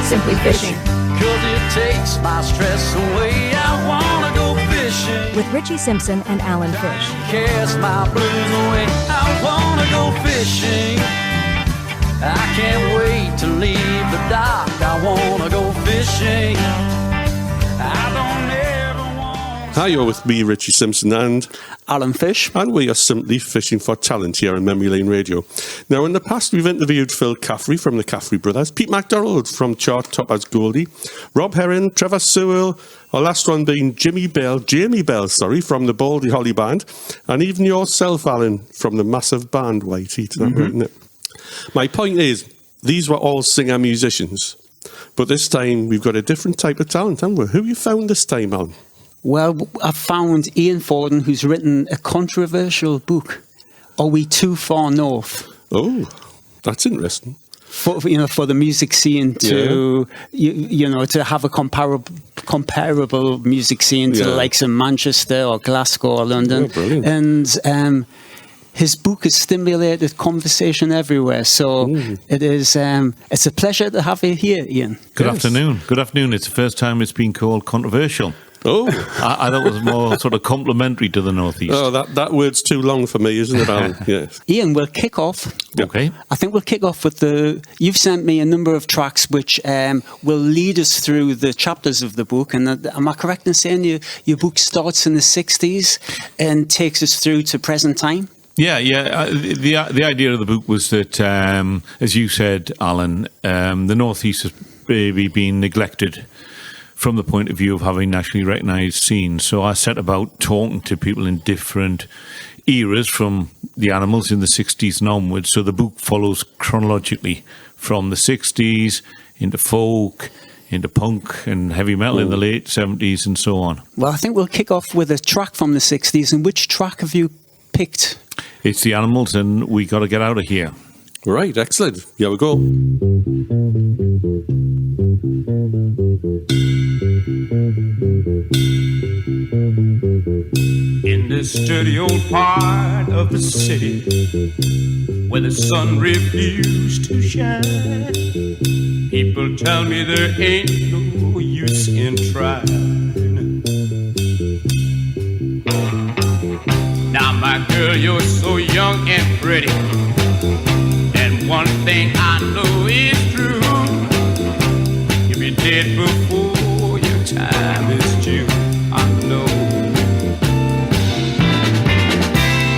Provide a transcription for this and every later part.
Simply Fishing. 'Cause it takes my stress away. I wanna go fishing. With Richie Simpson and Alan Fish. Cast my blues away. I wanna go fishing. I can't wait to leave the dock. I wanna go fishing. I don't ever want. Hi, you're with me, Richie Simpson, and Alan Fish. And we are simply fishing for talent here on Memory Lane Radio. Now, in the past, we've interviewed Phil Caffrey from the Caffrey Brothers, Pete MacDonald from Chart Toppers Goldie, Rob Herring, Trevor Sewell, our last one being Jamie Bell, from the Baldy Holly Band, and even yourself, Alan, from the massive band White Heat. Right, isn't it? My point is, these were all singer-musicians, but this time we've got a different type of talent, haven't we? Who have you found this time, Alan? Well, I've found Ian Fawdon, who's written a controversial book, Are We Too Far North? Oh, that's interesting. For the music scene to, to have a comparable music scene to the likes of Manchester or Glasgow or London. Oh, brilliant. And his book has stimulated conversation everywhere. So it is, it's a pleasure to have you here, Ian. Good afternoon. Good afternoon. It's the first time it's been called controversial. Oh, I thought it was more sort of complimentary to the Northeast. Oh, that word's too long for me, isn't it, Alan? Yes. Ian, we'll kick off. Okay. I think we'll kick off with you've sent me a number of tracks which will lead us through the chapters of the book. And am I correct in saying your book starts in the 60s and takes us through to present time? Yeah. The idea of the book was that, as you said, Alan, the Northeast has maybe been neglected from the point of view of having nationally recognised scenes. So I set about talking to people in different eras from the Animals in the 60s and onwards. So the book follows chronologically from the 60s into folk, into punk and heavy metal in the late 70s and so on. Well, I think we'll kick off with a track from the 60s. And which track have you picked? It's the Animals, and We Gotta Get Out of Here. Right, excellent. Here we go. In this dirty old part of the city where the sun refused to shine, people tell me there ain't no use in trying. Now my girl, you're so young and pretty, and one thing I know is true, you'll be dead before your time is due. I know.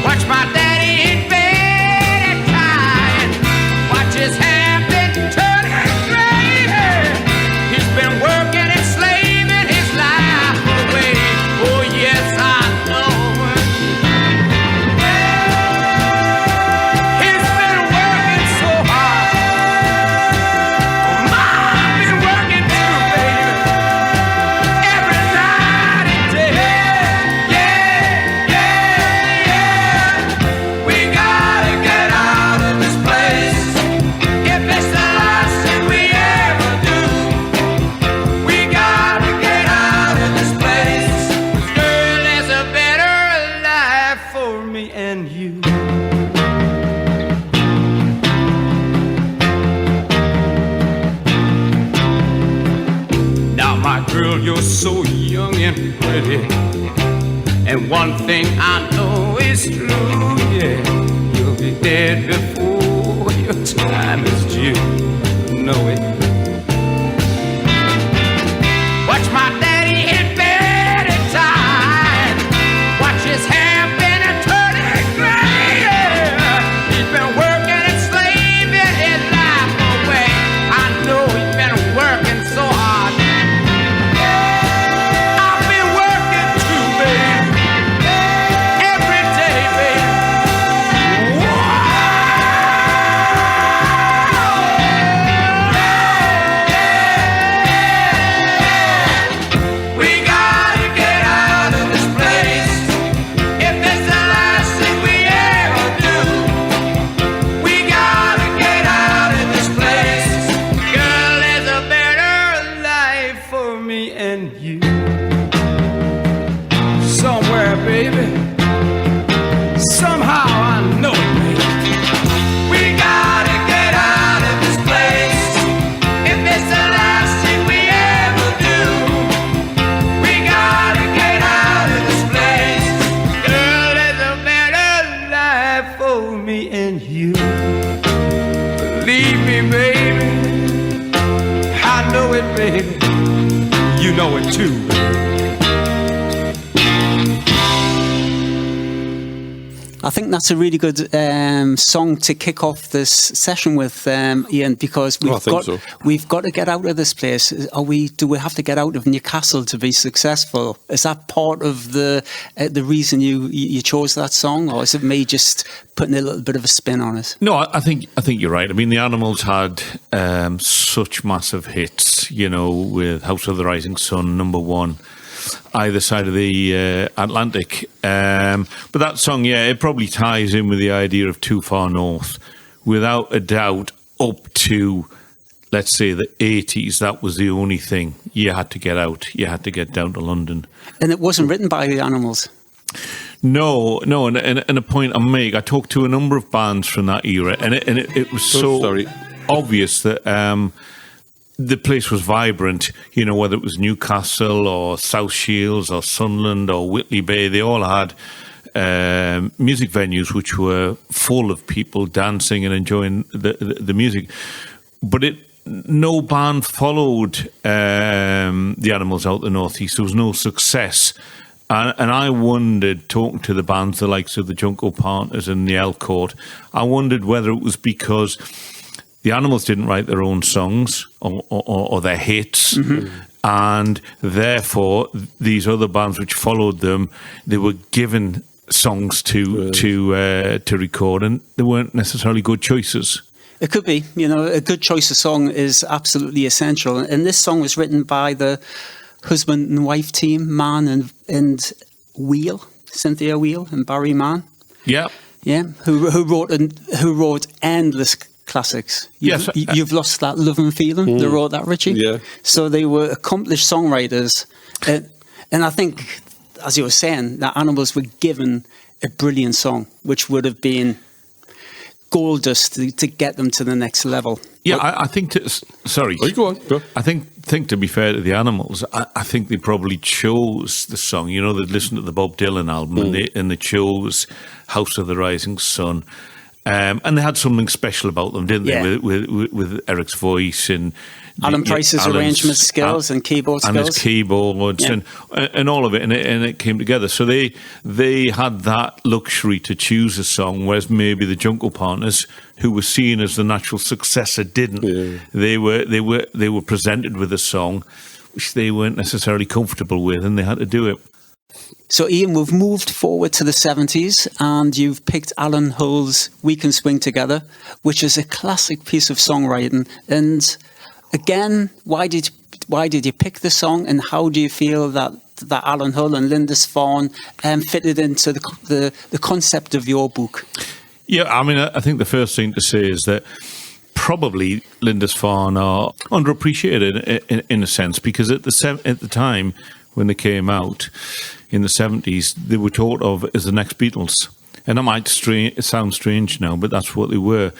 Watch my daddy in bed at night. Watch his hair been turning gray. He's been working and slaving his life away. Oh yes, I know. He's been working so hard. I've been working too, baby. Every night and day. We gotta get out of this place. If it's the last thing we ever do, we gotta get out of this place. 'Cause girl, there's a better life for me and you. Now my girl, you're so young and pretty, and one thing I know is true, yeah, you'll be dead before your time is due. Know it. Watch my daddy in bed at time. Watch his hair been a turning gray. Yeah. He's been working and slaving his life away. I know he's been working so hard. I've been working too, baby. Every day, baby. Whoa. believe me, baby. I know it, baby. You know it too. I think that's a really good song to kick off this session with, Ian, because we've got to get out of this place. Do we have to get out of Newcastle to be successful? Is that part of the reason you chose that song, or is it me just putting a little bit of a spin on it? No, I think you're right. I mean, the Animals had such massive hits, with House of the Rising Sun, #1. Either side of the Atlantic. But that song, it probably ties in with the idea of Too Far North. Without a doubt, up to, let's say, the 80s, that was the only thing. You had to get out. You had to get down to London. And it wasn't written by the Animals? No, and a point I make, I talked to a number of bands from that era, and it was so obvious that the place was vibrant, whether it was Newcastle or South Shields or Sunderland or Whitley Bay, they all had music venues which were full of people dancing and enjoying the music. But no band followed the Animals out the Northeast. There was no success. And I wondered, talking to the bands, the likes of the Junko Partners and the Elcourt, I wondered whether it was because the Animals didn't write their own songs or their hits, and therefore these other bands which followed them, they were given songs to record, and they weren't necessarily good choices. It could be. A good choice of song is absolutely essential. And this song was written by the husband and wife team, Mann and Wheel, Cynthia Wheel and Barry Mann. Yeah. Yeah, who wrote endless classics. You've Lost That Love and Feeling. They wrote that, Richie. Yeah. So they were accomplished songwriters, and I think, as you were saying, that Animals were given a brilliant song, which would have been gold dust to get them to the next level. Yeah, I think. Sorry. Oh, go on. Go. I think to be fair to the Animals, I think they probably chose the song. They'd listened to the Bob Dylan album and they chose House of the Rising Sun. And they had something special about them, didn't they? With Eric's voice and Alan Price's arrangement skills and keyboard skills, and his keyboards and all of it, and it came together. So they had that luxury to choose a song, whereas maybe the Junko Partners, who were seen as the natural successor, didn't. Yeah. They were presented with a song which they weren't necessarily comfortable with, and they had to do it. So, Ian, we've moved forward to the 70s, and you've picked Alan Hull's We Can Swing Together, which is a classic piece of songwriting. And again, why did you pick the song, and how do you feel that Alan Hull and Lindis Fawn fitted into the concept of your book? Yeah, I mean, I think the first thing to say is that probably Lindis Fawn are underappreciated in a sense, because at the time when they came out in the 70s, they were thought of as the next Beatles. And that might sound strange now, but that's what they were.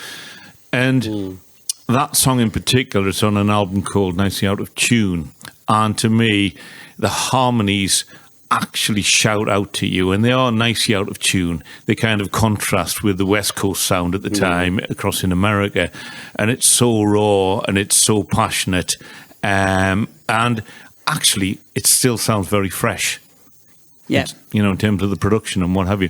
And that song in particular is on an album called Nicely Out of Tune. And to me, the harmonies actually shout out to you, and they are nicely out of tune. They kind of contrast with the West Coast sound at the time across in America. And it's so raw and it's so passionate. And actually, it still sounds very fresh. Yeah, in terms of the production and what have you.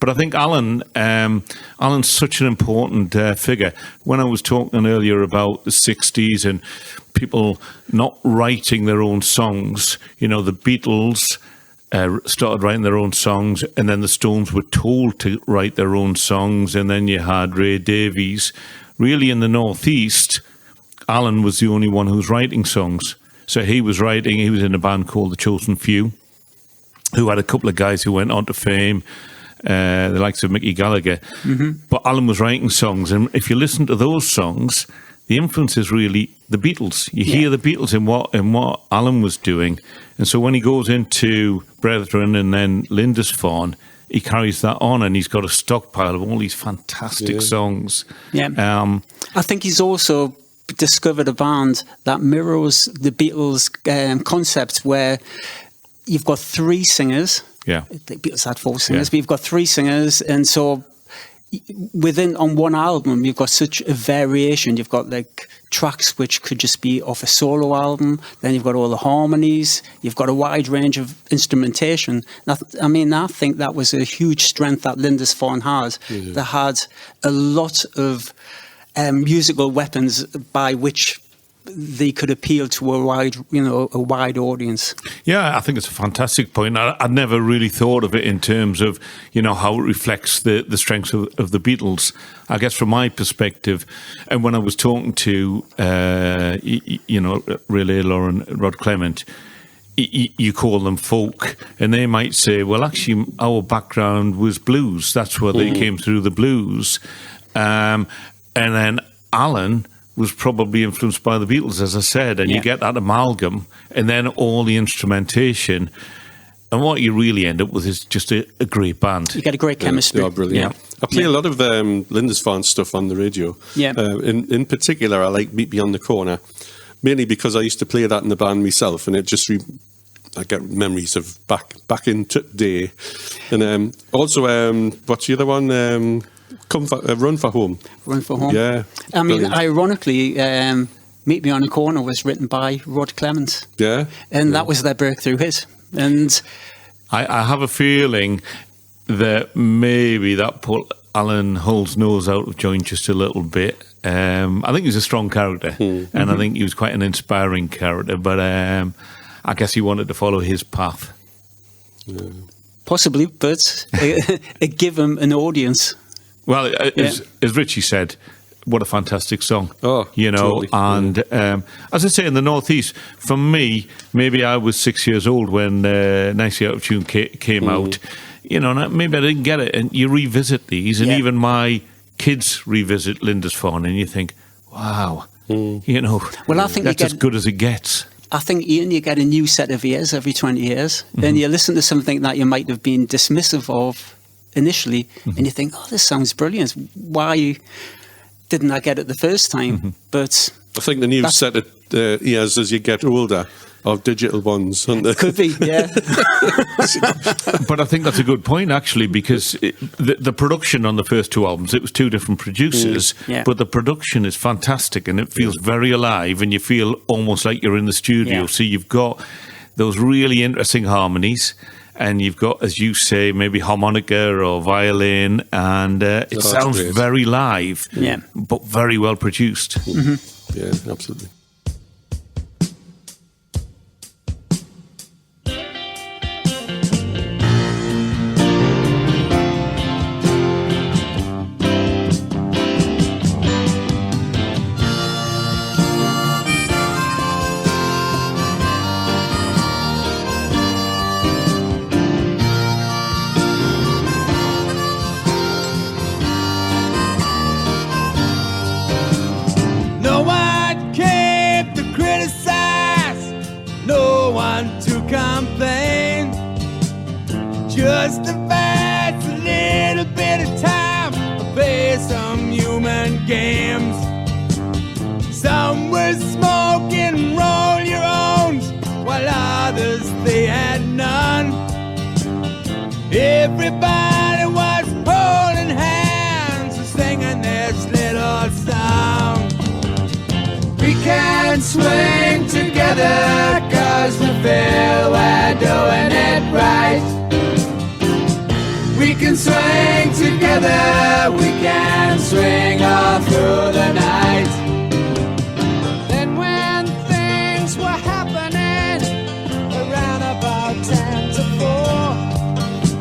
But I think Alan's such an important figure. When I was talking earlier about the 60s and people not writing their own songs, the Beatles started writing their own songs, and then the Stones were told to write their own songs, and then you had Ray Davies. Really, in the Northeast, Alan was the only one who was writing songs. So he was in a band called The Chosen Few, who had a couple of guys who went on to fame, the likes of Mickey Gallagher. Mm-hmm. But Alan was writing songs, and if you listen to those songs, the influence is really the Beatles. You hear the Beatles in what Alan was doing. And so when he goes into Brethren and then Lindis Fawn, he carries that on, and he's got a stockpile of all these fantastic songs. Yeah. I think he's also discovered a band that mirrors the Beatles concept, where you've got three singers. Yeah. The Beatles had four singers, but you've got three singers, and so within on one album, you've got such a variation. You've got like tracks which could just be off a solo album. Then you've got all the harmonies. You've got a wide range of instrumentation. I think that was a huge strength that Lindisfarne had. Yeah. They had a lot of musical weapons by which they could appeal to a wide audience. Yeah, I think it's a fantastic point. I'd never really thought of it in terms of, how it reflects the strengths of the Beatles. I guess from my perspective, and when I was talking to, Ray Layla and Rod Clement, you call them folk, and they might say, well, actually, our background was blues. That's where they came through, the blues. And then Alan was probably influenced by the Beatles, as I said, and you get that amalgam, and then all the instrumentation, and what you really end up with is just a great band. You get a great chemistry. They are brilliant. Yeah. I play a lot of Lindisfarne stuff on the radio. Yeah. In particular, I like Meet Me on the Corner, mainly because I used to play that in the band myself, and it just I get memories of back in day. And also, what's the other one? Run for Home. Run for Home. Yeah. I mean, brilliant. ironically, Meet Me on the Corner was written by Rod Clement. Yeah. And that was their breakthrough hit. And I have a feeling that maybe that put Alan Hull's nose out of joint just a little bit. I think he's a strong character, and I think he was quite an inspiring character, but I guess he wanted to follow his path. Yeah. possibly, but give him an audience. Well, as Richie said, what a fantastic song. Oh, you know, totally. and as I say, in the Northeast, for me, maybe I was 6 years old when Nicely Out of Tune came out. You know, maybe I didn't get it. And you revisit these, and even my kids revisit Lindisfarne, and you think, wow, you know, well, I think that's as good as it gets. I think, Ian, you get a new set of ears every 20 years, and you listen to something that you might have been dismissive of initially, and you think, oh, this sounds brilliant. Why didn't I get it the first time? But I think the new set of ears as you get older of digital ones. Could be, yeah. But I think that's a good point, actually, because the production on the first two albums, it was two different producers, but the production is fantastic and it feels very alive, and you feel almost like you're in the studio. So you've got those really interesting harmonies, and you've got, as you say, maybe harmonica or violin, and it sounds very live, but very well produced. Yeah, absolutely. Just invest a little bit of time to play some human games. Some were smoking roll your own, while others they had none. Everybody was holding hands and singing this little song. We can swing together 'cause we feel we're doing it right. We can swing together, we can swing all through the night. Then when things were happening around about 10 to 4,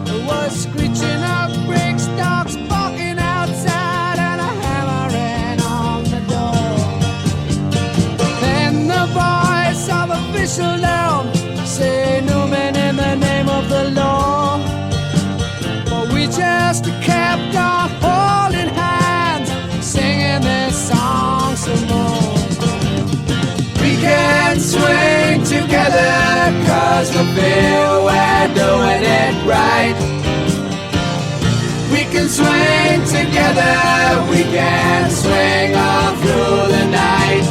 there was screeching of bricks, dogs barking outside, and a hammering on the door. Then the voice of officialdom say, "Newman, in the name of the law." We just kept on holding hands, singing this song some more. We can swing together 'cause we feel we're doing it right. We can swing together, we can swing all through the night.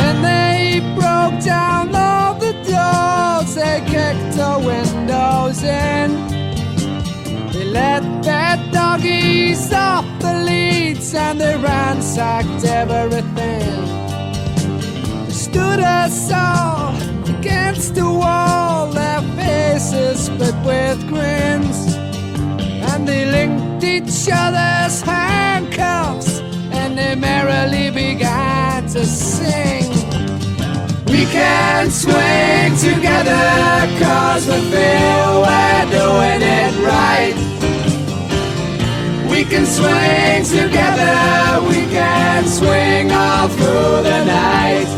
And they broke down all the doors, they kicked the windows in. Let that doggy us off the leads and they ransacked everything. They stood us all against the wall, their faces split with grins, and they linked each other's handcuffs and they merrily began to sing. We can swing together 'cause we feel we're doing it right. We can swing together, we can swing all through the night.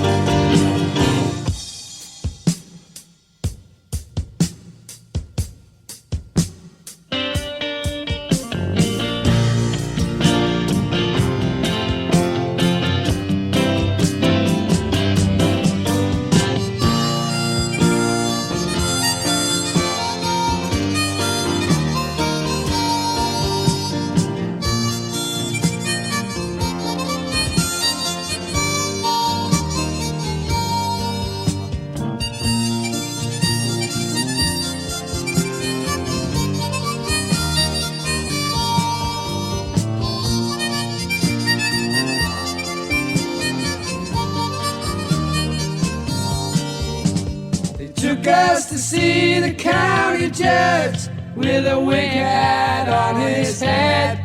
Took us to see the county judge with a wig hat on his head.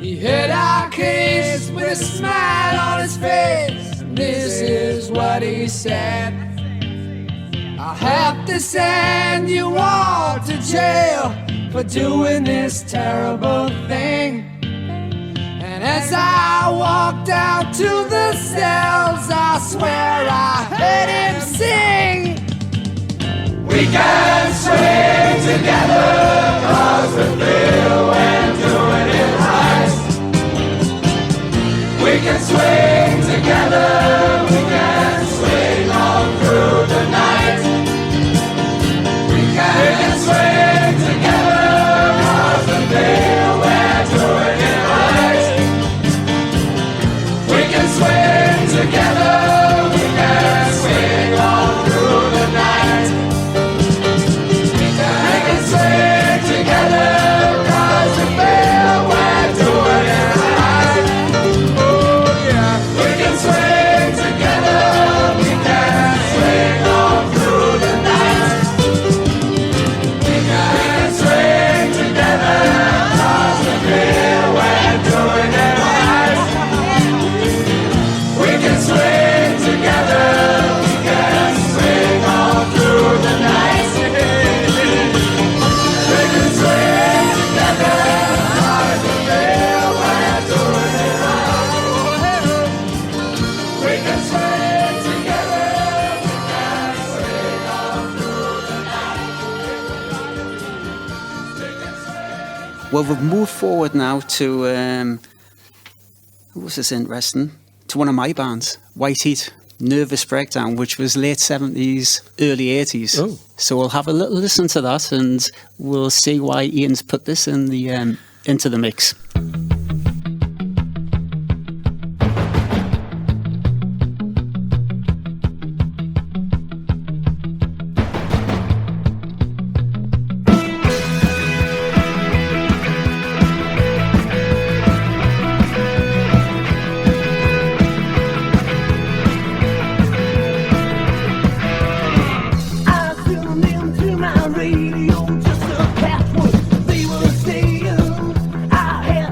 He heard our case with a smile on his face, and this is what he said: I'll have to send you all to jail for doing this terrible thing. And as I walked out to the cells, I swear I heard him sing. We can swing together 'cause we feel we're doing it right. We can swing together, we can swing all through the night. We can swing together 'cause we feel we're doing it right. We can swing together, we can swing all through the night. We can swing together 'cause we feel we're doing it right. Oh yeah. We can swing together, we can swing all through the night. We can swing together 'cause we feel we're doing it right. We can swing together, we can swing all through the night. We can swing together, 'cause we feel we're doing it right. We can swing together, we can swing all through the night. We can swing. Well, we've moved forward now to, what was interesting? To one of my bands, White Heat, Nervous Breakdown, which was late 70s, early 80s. Oh. So we'll have a little listen to that and we'll see why Ian's put this in the into the mix. I tuned into my radio just to catch what they were saying. I had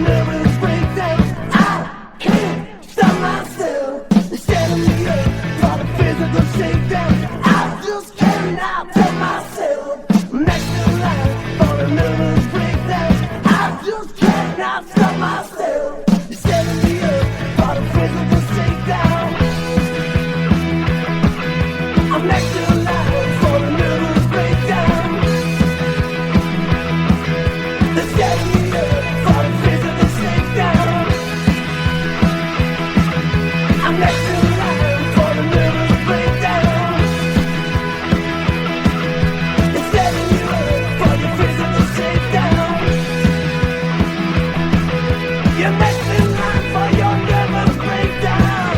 nervous breakdown. I can't stop myself. Instead of me up for the physical shakedown, I just cannot tell myself. Next in line for the nervous breakdown. I just cannot stop myself. Instead of me up for the physical shakedown. I'm next in line for the nervous breakdown. Instead of me up for the physical shakedown. I'm next in line for the nervous breakdown. Instead of me up for the physical shakedown. You're next in line for your nervous breakdown.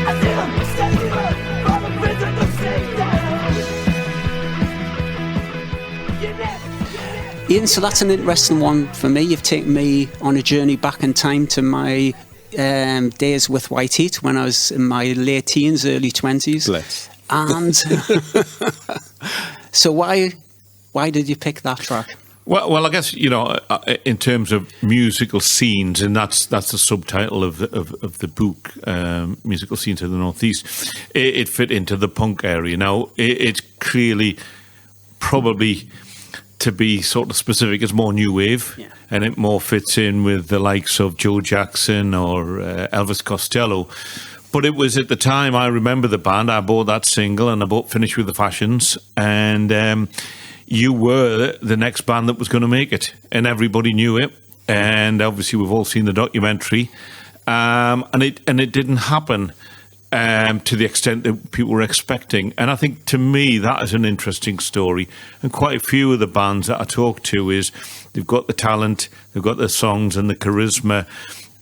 I said I'm setting you up for the physical shakedown. You're next. Ian, so that's an interesting one for me. You've taken me on a journey back in time to my days with White Heat when I was in my late teens, early 20s. Bless. And so why did you pick that track? Well, I guess, you know, in terms of musical scenes, and that's the subtitle of the book, musical scenes of the Northeast. It fit into the punk area. Now, it's clearly probably, to be sort of specific, it's more new wave, Yeah. and it more fits in with the likes of Joe Jackson or Elvis Costello. But it was at the time, I remember the band, I bought that single and I bought Finish With The Fashions, and you were the next band that was going to make it, and everybody knew it. And obviously, we've all seen the documentary, and it didn't happen to the extent that people were expecting. And I think, to me, that is an interesting story. And quite a few of the bands that I talk to is they've got the talent, they've got the songs and the charisma,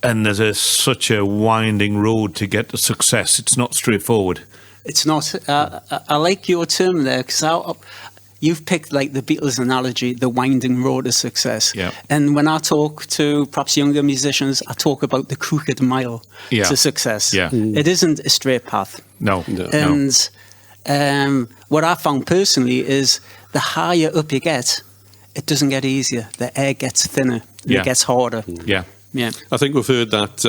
and there's such a winding road to get to success. It's not straightforward. It's not. I like your term there, because you've picked, like the Beatles analogy, the winding road to success. Yeah. And when I talk to perhaps younger musicians, I talk about the crooked mile Yeah. to success. Yeah. It isn't a straight path. No. And what I found personally is the higher up you get, it doesn't get easier. The air gets thinner. Yeah. It gets harder. Yeah. Yeah. I think we've heard that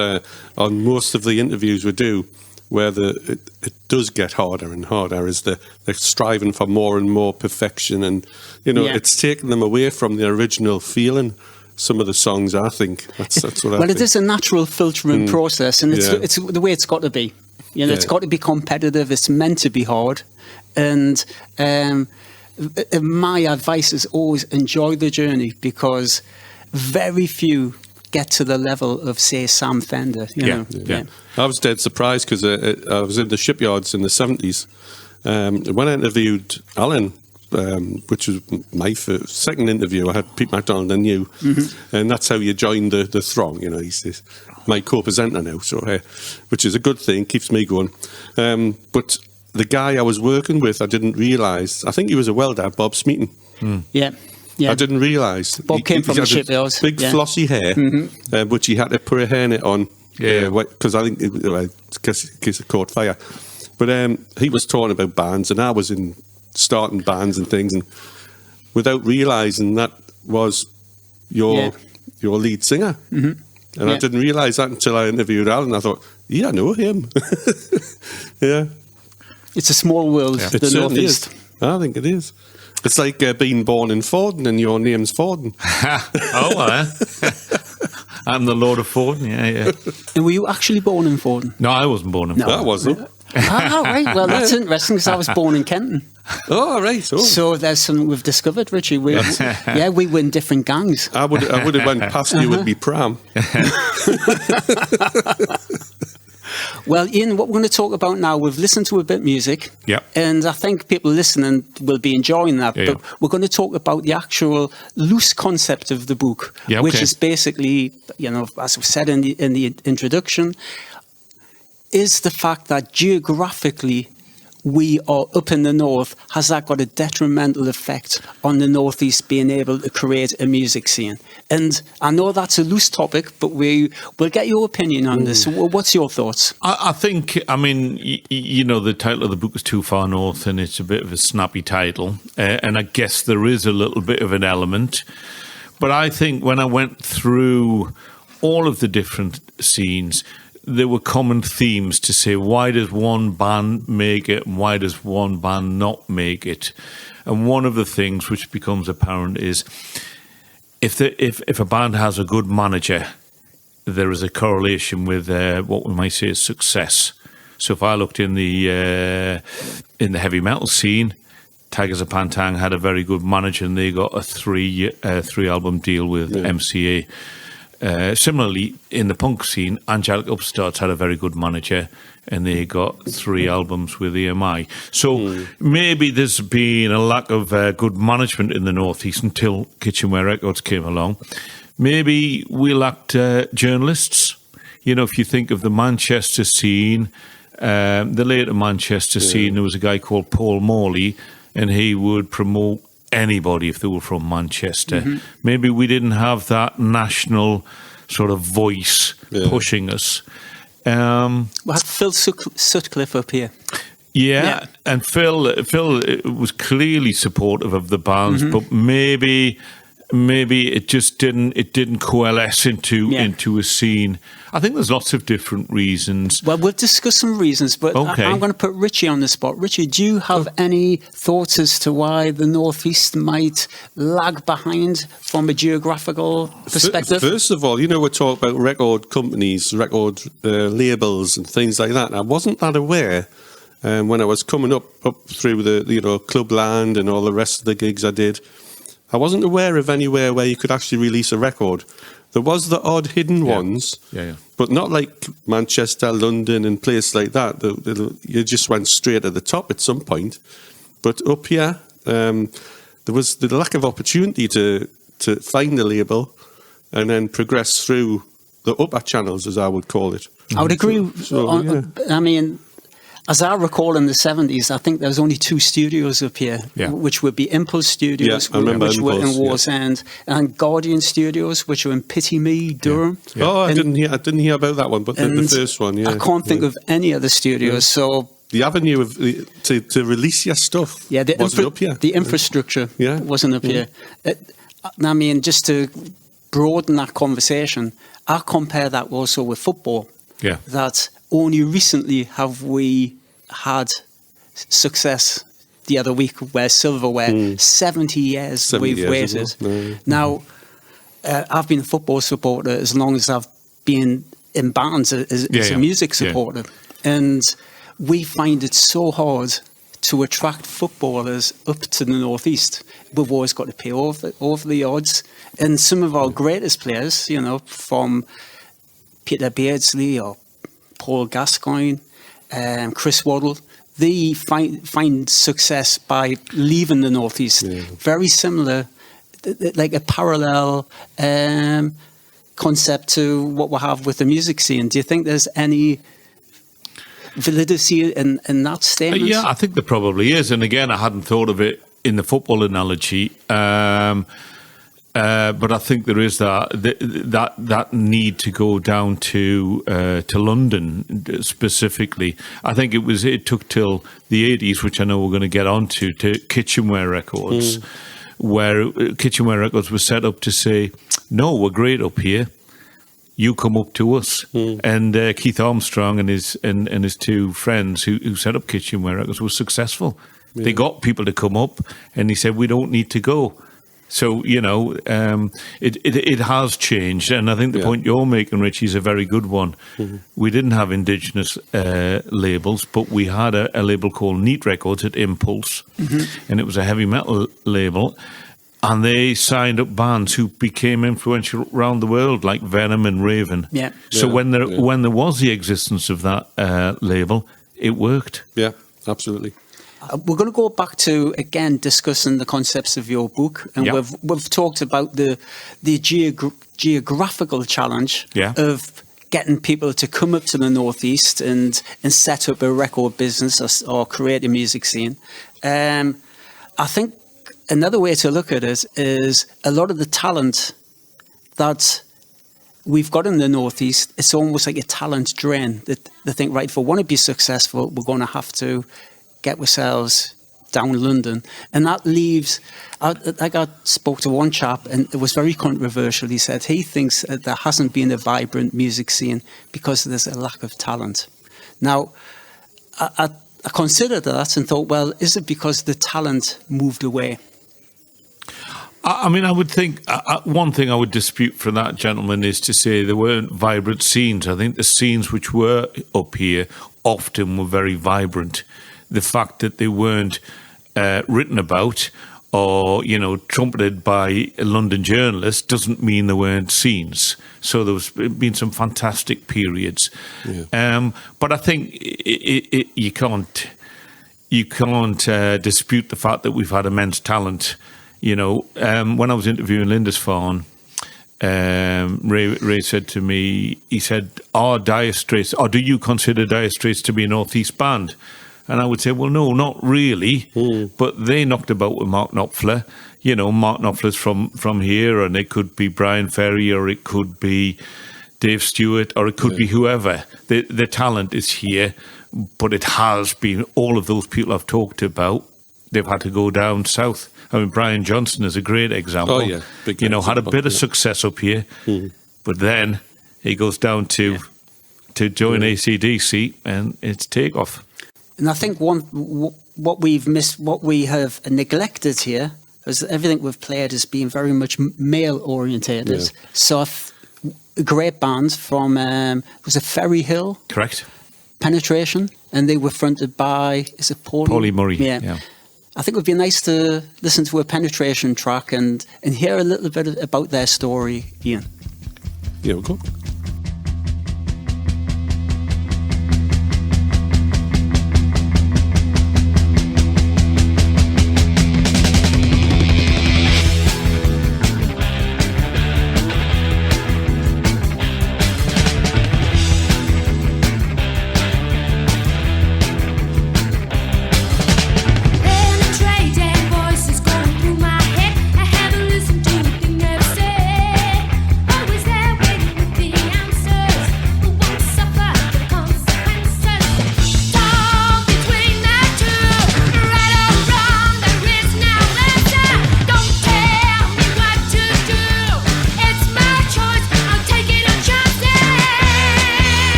on most of the interviews we do, where it does get harder and harder, is they're striving for more and more perfection, and Yeah. it's taken them away from the original feeling. Some of the songs, I think that's what I Well, think. it is a natural filtering process, and Yeah. it's the way it's got to be. It's Yeah. got to be competitive. It's meant to be hard, and my advice is always enjoy the journey, because very few get to the level of, say, Sam Fender. You know? Yeah. I was dead surprised because I was in the shipyards in the 70s. When I interviewed Alan, which was my second interview, I had Pete MacDonald and you, and that's how you joined the throng. He's my co-presenter now, so which is a good thing, keeps me going. But the guy I was working with, I didn't realise. I think he was a welder, Bob Smeaton. Yeah. Yeah. I didn't realise. Bob came from the had shipyards. Big flossy hair, which he had to put a hairnet on. Yeah. Because I think in case it caught fire. But he was talking about bands, and I was in starting bands and things, and without realising that was your lead singer. And I didn't realise that until I interviewed Alan. I thought, yeah, I know him. Yeah. It's a small world, It the certainly Northeast. is. I think it is. It's like being born in Fawdon and your name's Fawdon. I'm the Lord of Fawdon, yeah. And were you actually born in Fawdon? No, I wasn't born in No. Fawdon. That wasn't. Right. Well, that's interesting, because I was born in Kenton. Oh, right. Oh. So there's something we've discovered, Richie. We were in different gangs. I would have went past you with me pram. Well, Ian, what we're going to talk about now, we've listened to a bit of music. Yeah. And I think people listening will be enjoying that. Yeah, but we're going to talk about the actual loose concept of the book, Yeah, which okay. is basically, as we said in the introduction, is the fact that geographically we are up in the north. Has that got a detrimental effect on the Northeast being able to create a music scene? And I know that's a loose topic, but we'll get your opinion on this. What's your thoughts? I think, the title of the book is Too Far North, and it's a bit of a snappy title. And I guess there is a little bit of an element. But I think when I went through all of the different scenes, there were common themes to say, why does one band make it and why does one band not make it? And one of the things which becomes apparent is if a band has a good manager, there is a correlation with what we might say is success. So if I looked in the heavy metal scene, Tigers of Pantang had a very good manager and they got a three album deal with MCA. Similarly, in the punk scene, Angelic Upstarts had a very good manager and they got 3 albums with EMI. So maybe there's been a lack of good management in the Northeast until Kitchenware Records came along. Maybe we lacked journalists. You know, if you think of the Manchester scene, the later Manchester scene, there was a guy called Paul Morley, and he would promote anybody if they were from Manchester. Maybe we didn't have that national sort of voice pushing us. We had Phil Sutcliffe up here. Yeah, and Phil was clearly supportive of the bands, but maybe it just didn't coalesce into a scene. I think there's lots of different reasons. Well, we'll discuss some reasons, but I'm going to put Richie on the spot. Richie, do you have any thoughts as to why the Northeast might lag behind from a geographical perspective? First of all, we're talking about record companies, record labels and things like that. I wasn't that aware when I was coming up through the Clubland and all the rest of the gigs I did. I wasn't aware of anywhere where you could actually release a record. There was the odd hidden ones, but not like Manchester, London and places like that. You just went straight to the top at some point. But up here, there was the lack of opportunity to find the label and then progress through the upper channels, as I would call it. I would agree. I mean, as I recall in the 70s, I think there was only 2 studios up here, which would be Impulse Studios, which were in Wallsend, and Guardian Studios, which were in Pittyme, Durham. Oh, I didn't hear about that one, but the first one, I can't think of any other studios, so... The avenue of to release your stuff wasn't up here. The infrastructure wasn't up here. I mean, just to broaden that conversation, I compare that also with football. Yeah. That only recently have we had success the other week where silverware, 70 years we've waited. Now, I've been a football supporter as long as I've been in bands as a music supporter. And we find it so hard to attract footballers up to the Northeast. We've always got to pay over the odds. And some of our greatest players, from Peter Beardsley or Paul Gascoigne, Chris Waddle, they find success by leaving the Northeast. Very similar, like a parallel concept to what we have with the music scene. Do you think there's any validity in that statement? Yeah, I think there probably is. And again, I hadn't thought of it in the football analogy. But I think there is that need to go down to London specifically. I think it took till the 80s, which I know we're going to get onto, to Kitchenware Records, where Kitchenware Records was set up to say, no, we're great up here. You come up to us. And Keith Armstrong and his 2 friends who set up Kitchenware Records were successful. They got people to come up, and he said, we don't need to go. So, it has changed. And I think the point you're making, Richie, is a very good one. We didn't have indigenous labels, but we had a label called Neat Records at Impulse, and it was a heavy metal label. And they signed up bands who became influential around the world, like Venom and Raven. So when there was the existence of that label, it worked. Yeah, absolutely. We're going to go back to, again, discussing the concepts of your book. And we've talked about the geographical challenge of getting people to come up to the Northeast and set up a record business or create a music scene. I think another way to look at it is a lot of the talent that we've got in the Northeast, it's almost like a talent drain. That they think, right, if we want to be successful, we're going to have to get ourselves down London, and that leaves. I spoke to one chap, and it was very controversial. He said he thinks there hasn't been a vibrant music scene because there's a lack of talent. Now, I considered that and thought, well, is it because the talent moved away? I mean, I would think one thing I would dispute for that gentleman is to say there weren't vibrant scenes. I think the scenes which were up here often were very vibrant. The fact that they weren't written about or, trumpeted by London journalists doesn't mean there weren't scenes. So there's been some fantastic periods. Yeah. But I think you can't dispute the fact that we've had immense talent. When I was interviewing Lindisfarne, Ray said to me, he said, "Are Dire Straits, or do you consider Dire Straits to be a North East band?" And I would say, well, no, not really. But they knocked about with Mark Knopfler. Mark Knopfler's from here, and it could be Brian Ferry, or it could be Dave Stewart, or it could be whoever. The talent is here, but it has been all of those people I've talked about. They've had to go down south. I mean, Brian Johnson is a great example. Oh, yeah. Big had a bit of success up here, but then he goes down to join AC/DC, and it's takeoff. And I think what we've missed, what we have neglected here, is everything we've played has been very much male orientated. Yeah. So a great band from was it Ferry Hill? Correct. Penetration, and they were fronted by Paulie Murray. Yeah. I think it would be nice to listen to a Penetration track and hear a little bit about their story, Ian. Yeah, we'll go.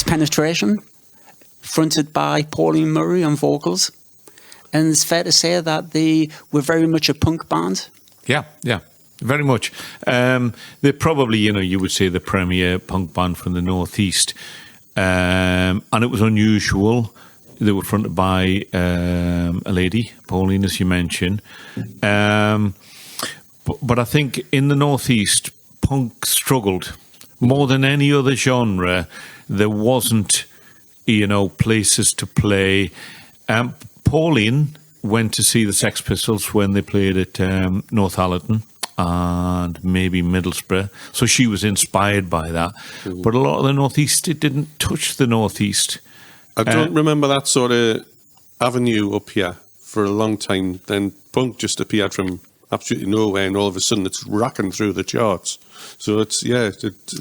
Penetration, fronted by Pauline Murray on vocals. And it's fair to say that they were very much a punk band. Yeah, very much. They're probably, you would say the premier punk band from the Northeast. And it was unusual they were fronted by a lady, Pauline, as you mentioned. But I think in the Northeast, punk struggled more than any other genre. There wasn't, places to play. Pauline went to see the Sex Pistols when they played at Northallerton and maybe Middlesbrough, so she was inspired by that. But a lot of the Northeast, it didn't touch the Northeast. I don't remember that sort of avenue up here for a long time. Then punk just appeared from absolutely nowhere, and all of a sudden it's racking through the charts. So it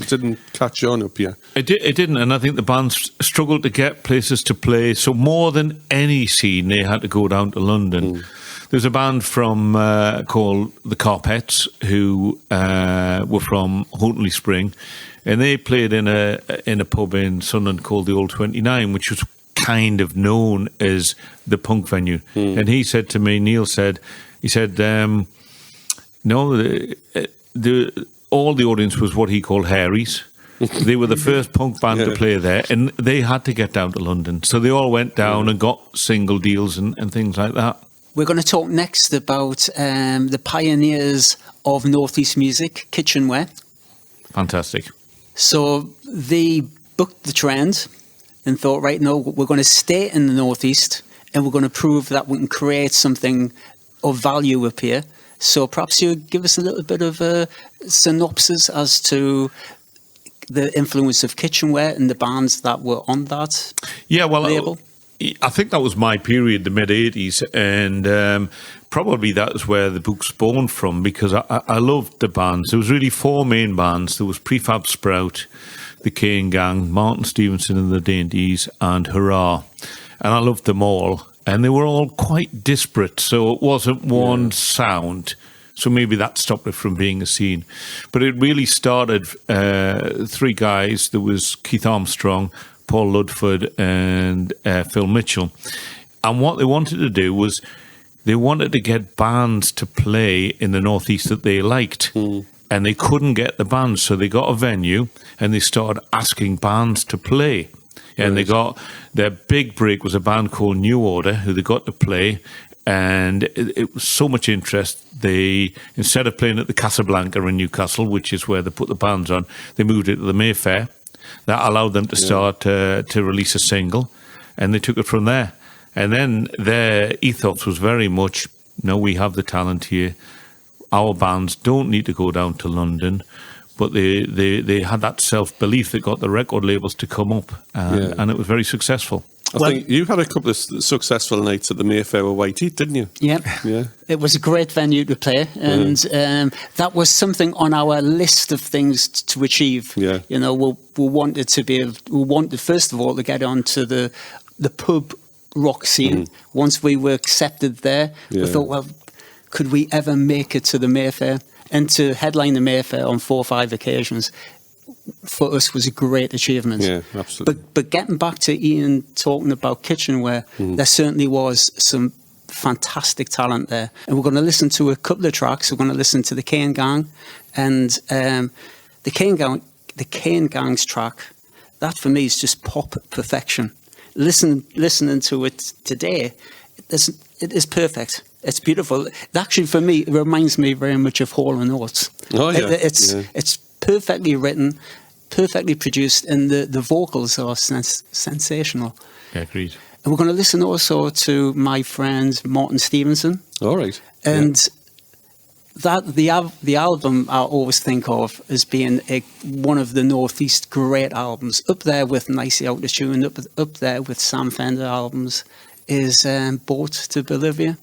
didn't catch on up here. It didn't, and I think the bands struggled to get places to play. So more than any scene, they had to go down to London. There's a band from called the Carpets who were from Houghtonleigh Spring, and they played in a pub in Sunderland called the Old 29, which was kind of known as the punk venue. And he said to me, Neil said, no, all the audience was what he called Harry's. They were the first punk band to play there, and they had to get down to London. So they all went down and got single deals and things like that. We're going to talk next about the pioneers of Northeast music, Kitchenware. Fantastic. So they booked the trend and thought, right, no, we're going to stay in the Northeast and we're going to prove that we can create something of value up here. So perhaps you give us a little bit of a synopsis as to the influence of Kitchenware and the bands that were on that label. I think that was my period, the mid-'80s, and probably that's where the book spawned from, because I loved the bands. There was really four main bands. There was Prefab Sprout, the Cane Gang, Martin Stevenson and the Dainties, and Hurrah. And I loved them all. And they were all quite disparate, so it wasn't one sound. So maybe that stopped it from being a scene. But it really started, three guys. There was Keith Armstrong, Paul Ludford and Phil Mitchell. And what they wanted to do was they wanted to get bands to play in the Northeast that they liked. And they couldn't get the bands, so they got a venue and they started asking bands to play. And they got their big break was a band called New Order, who they got to play, and it was so much interest. They, instead of playing at the Casablanca in Newcastle, which is where they put the bands on, they moved it to the Mayfair. That allowed them to start to release a single, and they took it from there. And then their ethos was very much, no, we have the talent here. Our bands don't need to go down to London. But they had that self-belief that got the record labels to come up, and it was very successful. I think you had a couple of successful nights at the Mayfair with White Heat, didn't you? Yeah. It was a great venue to play, and that was something on our list of things to achieve. Yeah. We wanted first of all to get onto the pub rock scene. Once we were accepted there, we thought, well, could we ever make it to the Mayfair? And to headline the Mayfair on 4 or 5 occasions, for us, was a great achievement. Yeah, absolutely. But getting back to Ian talking about Kitchenware, there certainly was some fantastic talent there. And we're going to listen to a couple of tracks. We're going to listen to the Cane Gang. And the Cane Gang's track, that for me is just pop perfection. Listening to it today, it is perfect. It's beautiful. Actually, for me, it reminds me very much of Hall & Oates. Oh, yeah. It's perfectly written, perfectly produced, and the vocals are sensational. Yeah, agreed. And we're going to listen also to my friend Martin Stevenson. All right. And that the album I always think of as being one of the Northeast great albums, up there with Nicey Out of Tune, up there with Sam Fender albums, is Boat to Bolivia.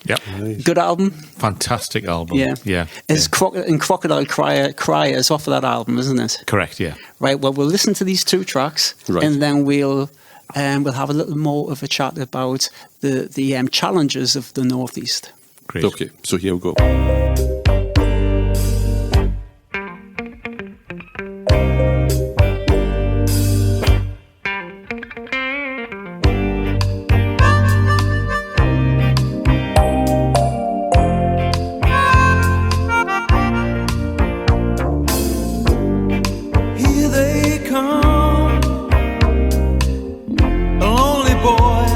Yep. Nice. Good album. Fantastic album. Yeah. It's Crocodile Cry is off of that album, isn't it? Correct, yeah. Right, well, we'll listen to these 2 tracks, and then we'll have a little more of a chat about the challenges of the Northeast. Great. Okay, so here we go. Here they come, a lonely boy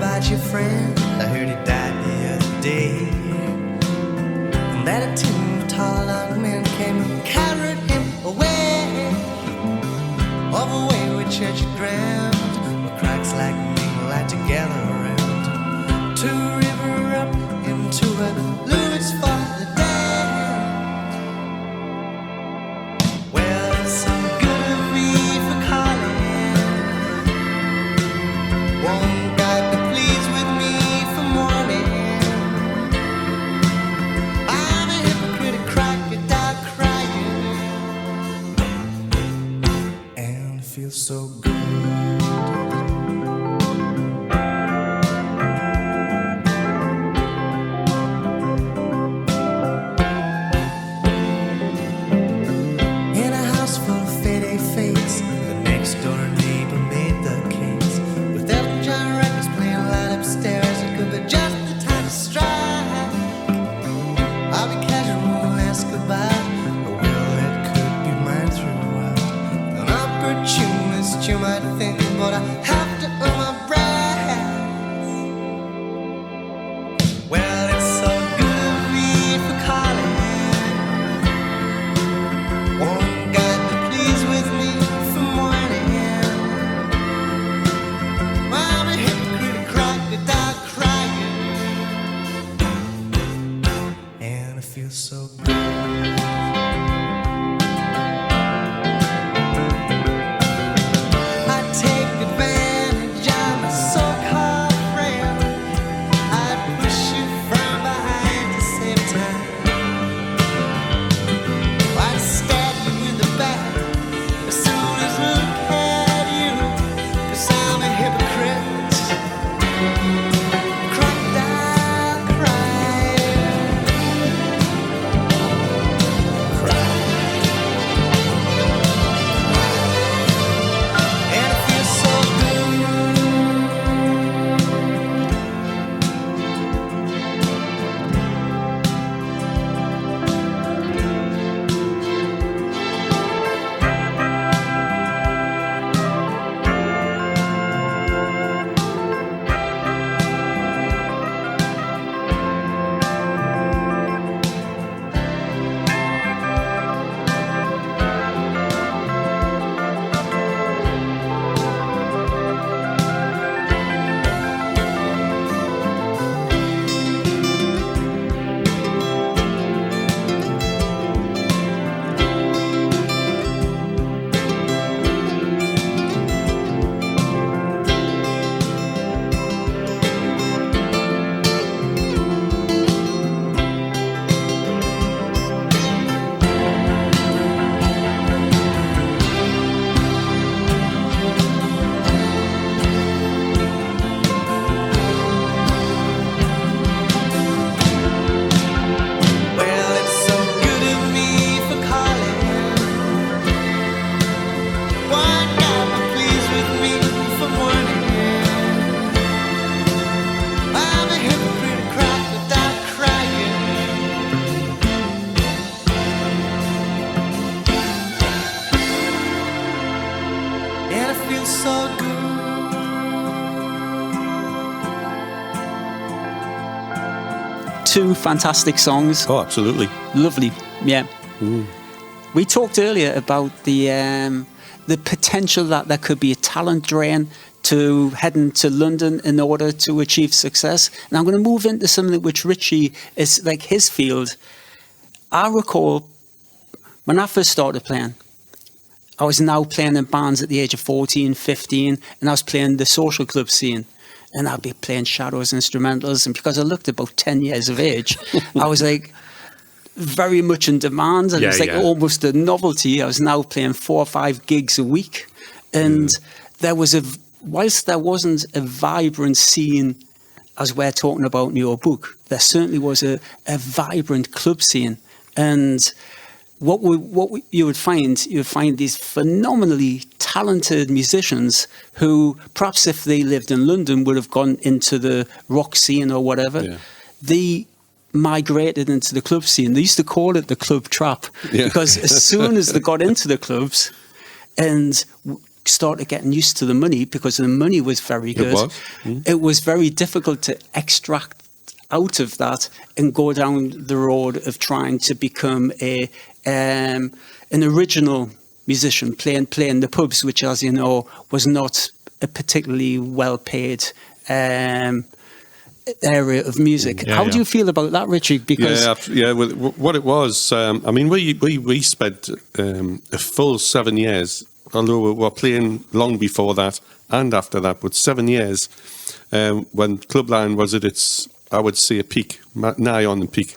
about your friend? I heard he died the other day. And that a two tall young men came and carried him away. Over wayward church ground, where cracks like me lie together around. To river up into a Louis for the day. Well, it's so good of me for calling. One guy be pleased with me for morning. I'm a hypocrite, crocodile crying, and it feels so good. In a house full of faded fates, the next door neighbor made the case. With Elton John records playing loud upstairs, it could be just the time to strike. I'll be casual and ask about a will that could be mine throughout. An opportunist, you might think, but I have to earn my breath. Well, it's so good of me for calling. One guy be pleased with me for morning. I'm a hypocrite, crocodile crying, and it feels so good. I take advantage of my so-called friend. I'd push you from behind to save time. I'd stab you in the back as soon as I look at you, 'cause I'm a hypocrite, crocodile crying, and it feels so good. Well, it's so good of me for calling. One guy be pleased with me for morning. I'm a hypocrite, crocodile crying, and it feels so good. Two fantastic songs. Oh, absolutely. Lovely, yeah. We talked earlier about the potential that there could be a talent drain to heading to London in order to achieve success. And I'm going to move into something which Richie is like his field. I recall when I first started playing, I was now playing in bands at the age of 14, 15, and I was playing the social club scene. And I'd be playing shadows instrumentals. And because I looked about 10 years of age, I was like very much in demand. And it was like almost a novelty. I was now playing 4 or 5 gigs a week. And there was whilst there wasn't a vibrant scene as we're talking about in your book, there certainly was a vibrant club scene. And you would find these phenomenally talented musicians who perhaps if they lived in London would have gone into the rock scene or whatever. Yeah. They migrated into the club scene. They used to call it the club trap because as soon as they got into the clubs and started getting used to the money because the money was very good. It was very difficult to extract out of that and go down the road of trying to become an original musician, playing the pubs, which, as you know, was not a particularly well-paid area of music. How do you feel about that, Richie? Because what it was, I mean, we spent a full 7 years, although we were playing long before that and after that, but 7 years when Clubland was at its, I would say, a peak, nigh on the peak.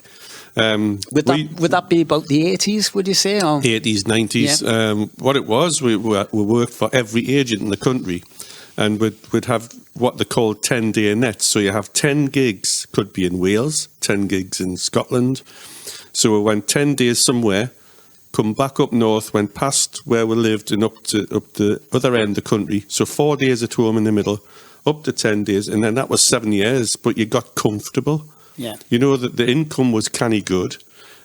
Would that be about the 80s, would you say? Or? 80s, 90s. Yeah. What it was, we worked for every agent in the country, and we'd have what they call 10-day nets. So you have 10 gigs, could be in Wales, 10 gigs in Scotland. So we went 10 days somewhere, come back up north, went past where we lived and up the other end of the country. So 4 days at home in the middle, up to 10 days, and then that was 7 years. But you got comfortable. Yeah. You know that the income was canny good,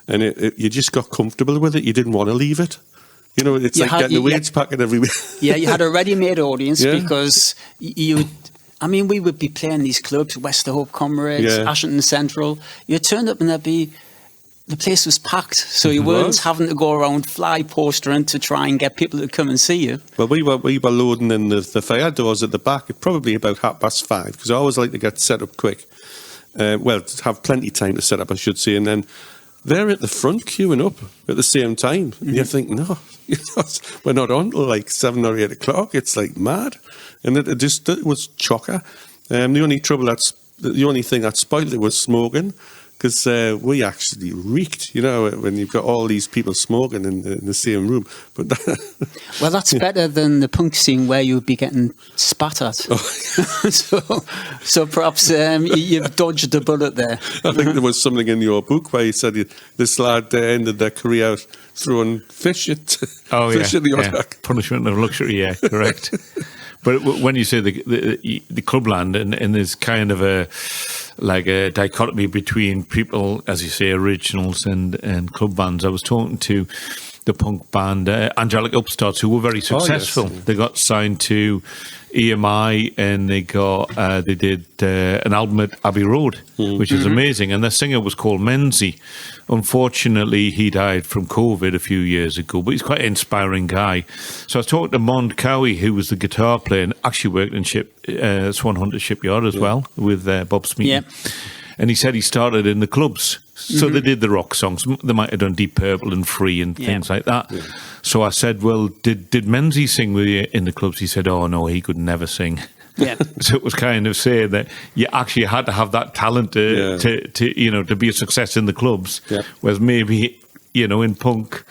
and you just got comfortable with it. You didn't want to leave it. You know, it's like getting the weights packet every week. Yeah, you had a ready-made audience because I mean, we would be playing these clubs, Wester Hope Comrades, Ashington Central. You turned up and the place was packed, so you weren't having to go around fly postering to try and get people to come and see you. Well, we were loading in the fire doors at the back at probably about 5:30, because I always like to get set up quick. To have plenty of time to set up, I should say, and then they're at the front queuing up at the same time. And you think, no, we're not on till like 7 or 8 o'clock. It's like mad, and it was chocker. The only thing that spoiled it was smoking, because we actually reeked, you know, when you've got all these people smoking in the same room. But well, that's better than the punk scene where you would be getting spat at. So perhaps you've dodged the bullet there. I think there was something in your book where you said this lad ended their career throwing fish at fish in the Odak. Punishment of luxury, yeah, correct. But when you say the clubland, and there's kind of a dichotomy between people, as you say, originals and club bands. I was talking to the punk band Angelic Upstarts, who were very successful. Yes. They got signed to EMI, and they did an album at Abbey Road, which is amazing. And their singer was called Menzie. Unfortunately, he died from COVID a few years ago, but he's quite an inspiring guy. So I was talking to Mond Cowie, who was the guitar player, and actually worked in Swan Hunter Shipyard as well with Bob Smeaton. Yeah. And he said he started in the clubs. So they did the rock songs. They might have done Deep Purple and Free and things like that. Yeah. So I said, well, did Menzie sing with you in the clubs? He said, oh, no, he could never sing. Yeah. So it was kind of saying that you actually had to have that talent to be a success in the clubs. Yeah. Whereas maybe, in punk,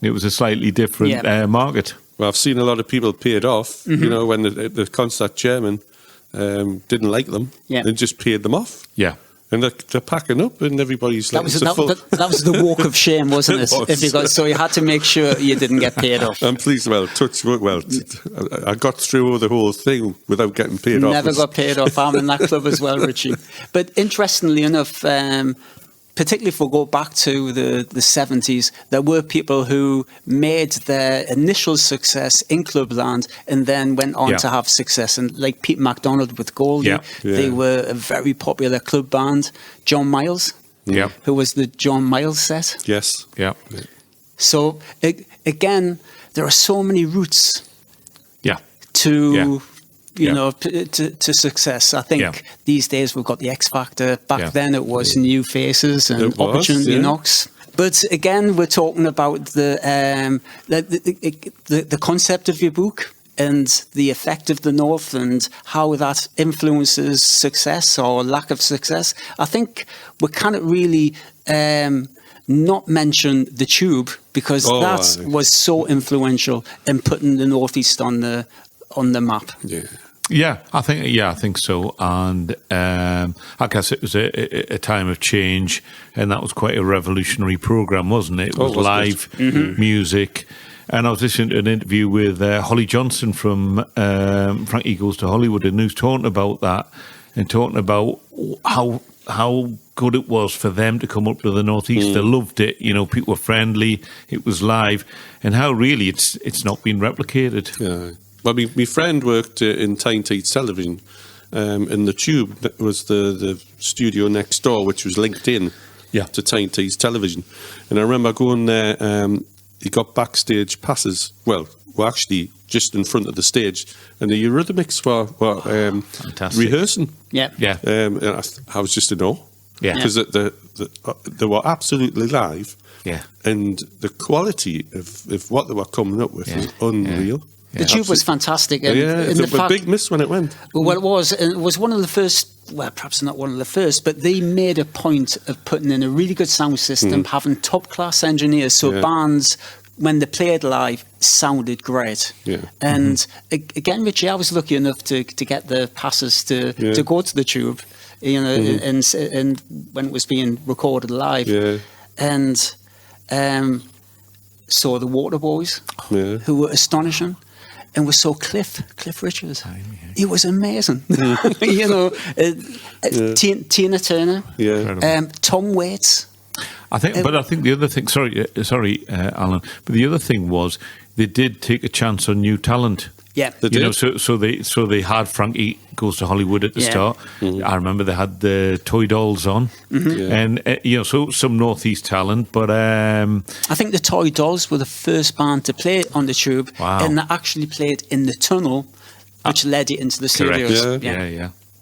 it was a slightly different market. Well, I've seen a lot of people paid off, when the concert chairman didn't like them and just paid them off. Yeah. And they're packing up, and everybody's that was the walk of shame, wasn't it? So you had to make sure you didn't get paid off. I'm pleased. I got through the whole thing without getting paid off. Never got paid off. I'm in that club as well, Richie. But interestingly enough, particularly if we go back to the 70s, there were people who made their initial success in clubland and then went on to have success. And like Pete MacDonald with Goldie, they were a very popular club band. John Miles, who was the John Miles set. Yes. Yeah. So again, there are so many routes to... to success. I think these days we've got the X Factor. Back then it was New Faces and Opportunity Knocks. But again, we're talking about the concept of your book and the effect of the North and how that influences success or lack of success. I think we cannot really not mention the Tube, because that was so influential in putting the Northeast on the map. Yeah, I think so. And I guess it was a time of change, and that was quite a revolutionary program, wasn't it? It was live music. And I was listening to an interview with Holly Johnson from Frankie Goes to Hollywood, and who's talking about that and talking about how good it was for them to come up to the Northeast. They loved it. People were friendly. It was live, and how really it's not been replicated. Yeah. Well, my friend worked in Tyne Tees Television, in the Tube. That was the studio next door, which was linked in to Tyne Tees Television. And I remember going there. He got backstage passes. Well, we're actually just in front of the stage, and the Eurythmics were rehearsing. Yeah. And I was just in awe. Yeah. Because they were absolutely live. Yeah. And the quality of what they were coming up with was unreal. The Tube was fantastic. And It was a big miss when it went. Well, it was. And it was one of the first, well, perhaps not one of the first, but they made a point of putting in a really good sound system, having top-class engineers, so bands, when they played live, sounded great. Yeah. And again, Richie, I was lucky enough to get the passes to go to the Tube, you know, and when it was being recorded live. Yeah. And saw the Waterboys, who were astonishing. And we saw Cliff Richards. He was amazing. You know, Tina Turner, Tom Waits. I think the other thing. Sorry, Alan. But the other thing was they did take a chance on new talent. Yeah, they did. So they had Frankie Goes to Hollywood at the start. I remember they had the Toy Dolls on, and so some Northeast talent. But I think the Toy Dolls were the first band to play on the Tube, and they actually played in the tunnel, which led it into the studios.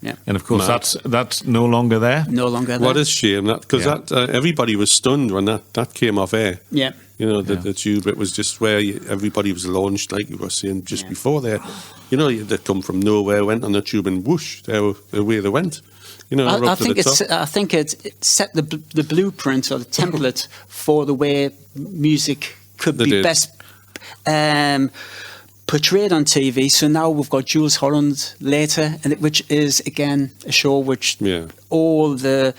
Yeah. And of course, that's no longer there. No longer there. What a shame that, because everybody was stunned when that came off air. Yeah. You know, the Tube, it was just where everybody was launched, like you were saying just before there. You know, they'd come from nowhere, went on the Tube, and whoosh, away they went. You know, I think it set the blueprint or the template for the way music could be best portrayed on TV. So now we've got Jules Holland later, which is again a show which all the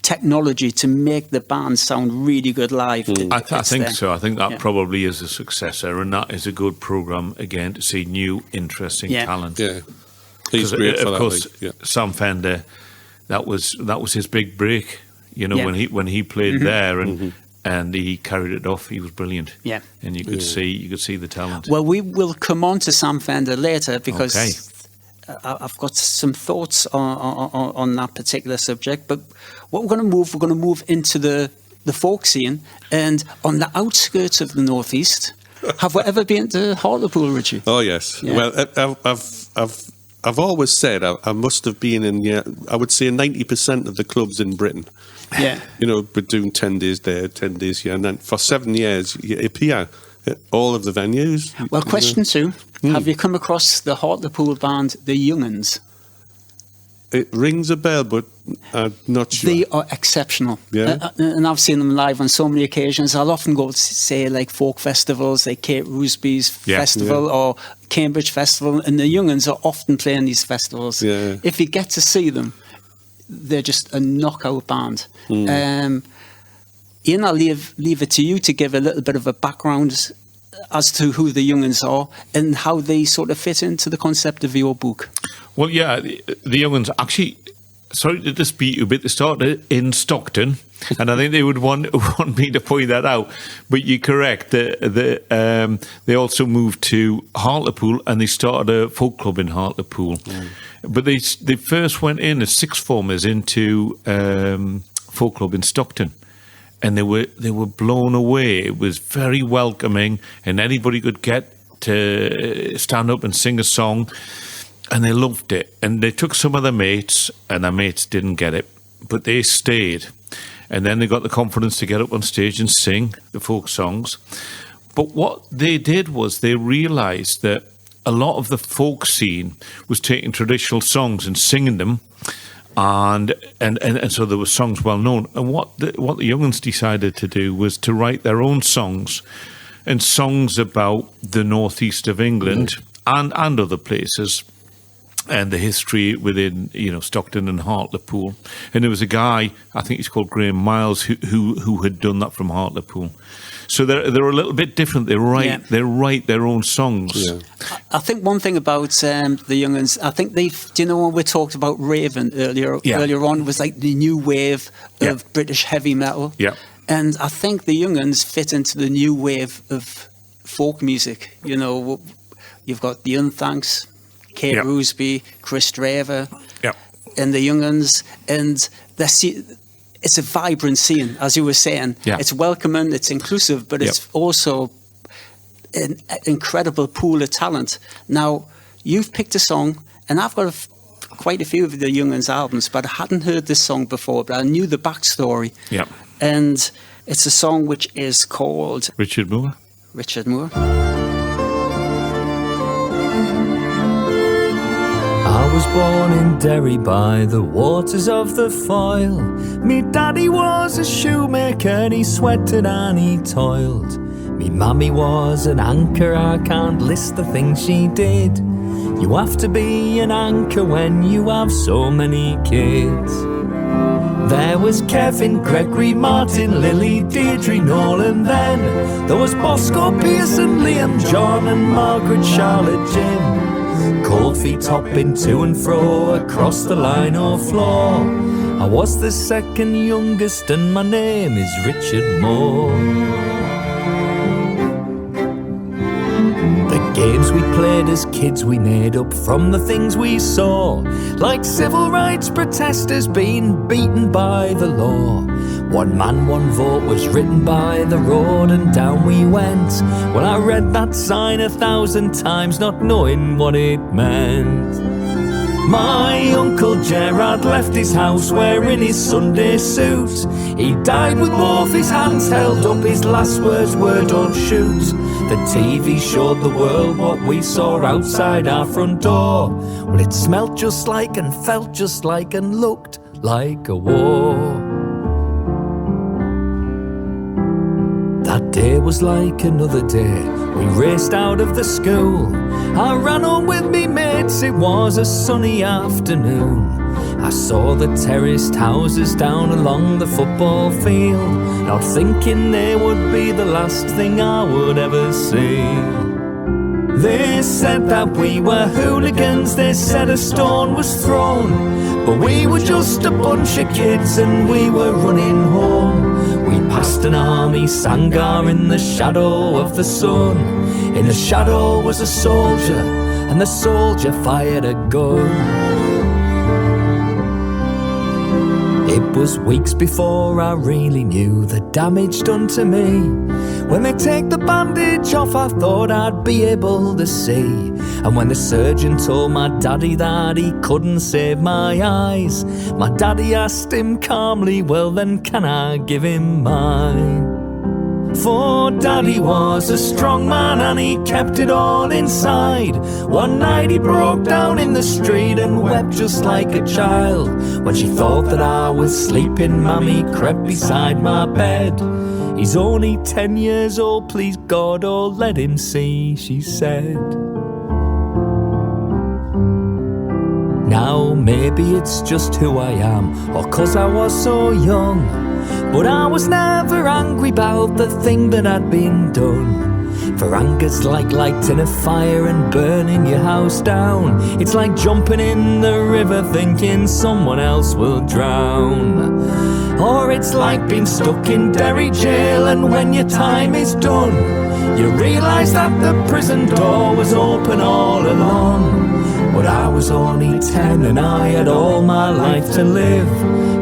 technology to make the band sound really good live. I think so. I think that probably is a successor, and that is a good program again to see new, interesting talent. Yeah, he's great for that. Of course, Sam Fender, that was his big break. You know, when he played there and he carried it off. He was brilliant. Yeah, and you could see the talent. Well, we will come on to Sam Fender later because I've got some thoughts on that particular subject. But what we're going to move into the folk scene, and on the outskirts of the Northeast. Have we ever been to Hartlepool, Richie? Oh yes. Yeah. Well, I've always said I must have been in. I would say 90% of the clubs in Britain. Yeah. You know, but doing 10 days there, 10 days here, and then for 7 years you appear at all of the venues. Well, question 2: have you come across the Hartlepool band, the Young'uns? It rings a bell, but I'm not sure. They are exceptional. Yeah. And I've seen them live on so many occasions. I'll often go to, say, like folk festivals, like Kate Roosby's festival or Cambridge Festival, and the Young'uns are often playing these festivals. Yeah. If you get to see them, they're just a knockout band. Ian, I'll leave it to you to give a little bit of a background as to who the Young'uns are and how they sort of fit into the concept of your book. Well, yeah, the Young'uns actually, sorry to dispute you, but they started in Stockton, and I think they would want me to point that out. But you're correct. They also moved to Hartlepool, and they started a folk club in Hartlepool. But they first went in as sixth formers into folk club in Stockton. And they were blown away. It was very welcoming, and anybody could get to stand up and sing a song, and they loved it. And they took some of their mates, and their mates didn't get it, but they stayed. And then they got the confidence to get up on stage and sing the folk songs. But what they did was they realised that a lot of the folk scene was taking traditional songs and singing them. And so there were songs well known. And what the Young'uns decided to do was to write their own songs, and songs about the northeast of England and other places, and the history within Stockton and Hartlepool. And there was a guy, I think he's called Graham Miles, who had done that from Hartlepool. So they're a little bit different. They write their own songs. Yeah. I think one thing about the Young'uns, I think when we talked about Raven earlier on, was like the new wave of British heavy metal. Yeah. And I think the Young'uns fit into the new wave of folk music. you've got the Unthanks, Kate Yep. Roosby, Chris Draver, Yep. and the young uns, and it's a vibrant scene, as you were saying. Yeah. It's welcoming, it's inclusive, but it's also an incredible pool of talent. Now, you've picked a song, and I've got quite a few of the young uns albums, but I hadn't heard this song before, but I knew the backstory. Yep. And it's a song which is called Richard Moore. Richard Moore. I was born in Derry by the waters of the Foyle. Me daddy was a shoemaker, he sweated and he toiled. Me mammy was an anchor, I can't list the things she did. You have to be an anchor when you have so many kids. There was Kevin, Gregory, Martin, Lily, Deirdre, Nolan then. There was Bosco, Pearson, Liam, John and Margaret, Charlotte, Jim. Cold feet hopping to and fro across the line or floor. I was the second youngest and my name is Richard Moore. The games we played as kids we made up from the things we saw, like civil rights protesters being beaten by the law. One man, one vote was written by the road and down we went. Well, I read that sign 1,000 times not knowing what it meant. My Uncle Gerard left his house wearing his Sunday suit. He died with both his hands held up, his last words were don't shoot. The TV showed the world what we saw outside our front door. Well, it smelt just like and felt just like and looked like a war. That day was like another day. We raced out of the school. I ran home with me mates, it was a sunny afternoon. I saw the terraced houses down along the football field, not thinking they would be the last thing I would ever see. They said that we were hooligans, they said a stone was thrown, but we were just a bunch of kids and we were running home. We passed an army sangar in the shadow of the sun. In the shadow was a soldier, and the soldier fired a gun. It was weeks before I really knew the damage done to me. When they take the bandage off, I thought I'd be able to see. And when the surgeon told my daddy that he couldn't save my eyes, my daddy asked him calmly, well then can I give him mine? For daddy was a strong man and he kept it all inside. One night he broke down in the street and wept just like a child. When she thought that I was sleeping, Mammy crept beside my bed. He's only 10 years old, please God, oh let him see, she said. Now maybe it's just who I am, or 'cause I was so young, but I was never angry about the thing that had been done. For anger's like lighting a fire and burning your house down. It's like jumping in the river thinking someone else will drown. Or it's like being stuck in Derry jail and when your time is done, you realise that the prison door was open all along. But I was only 10 and I had all my life to live.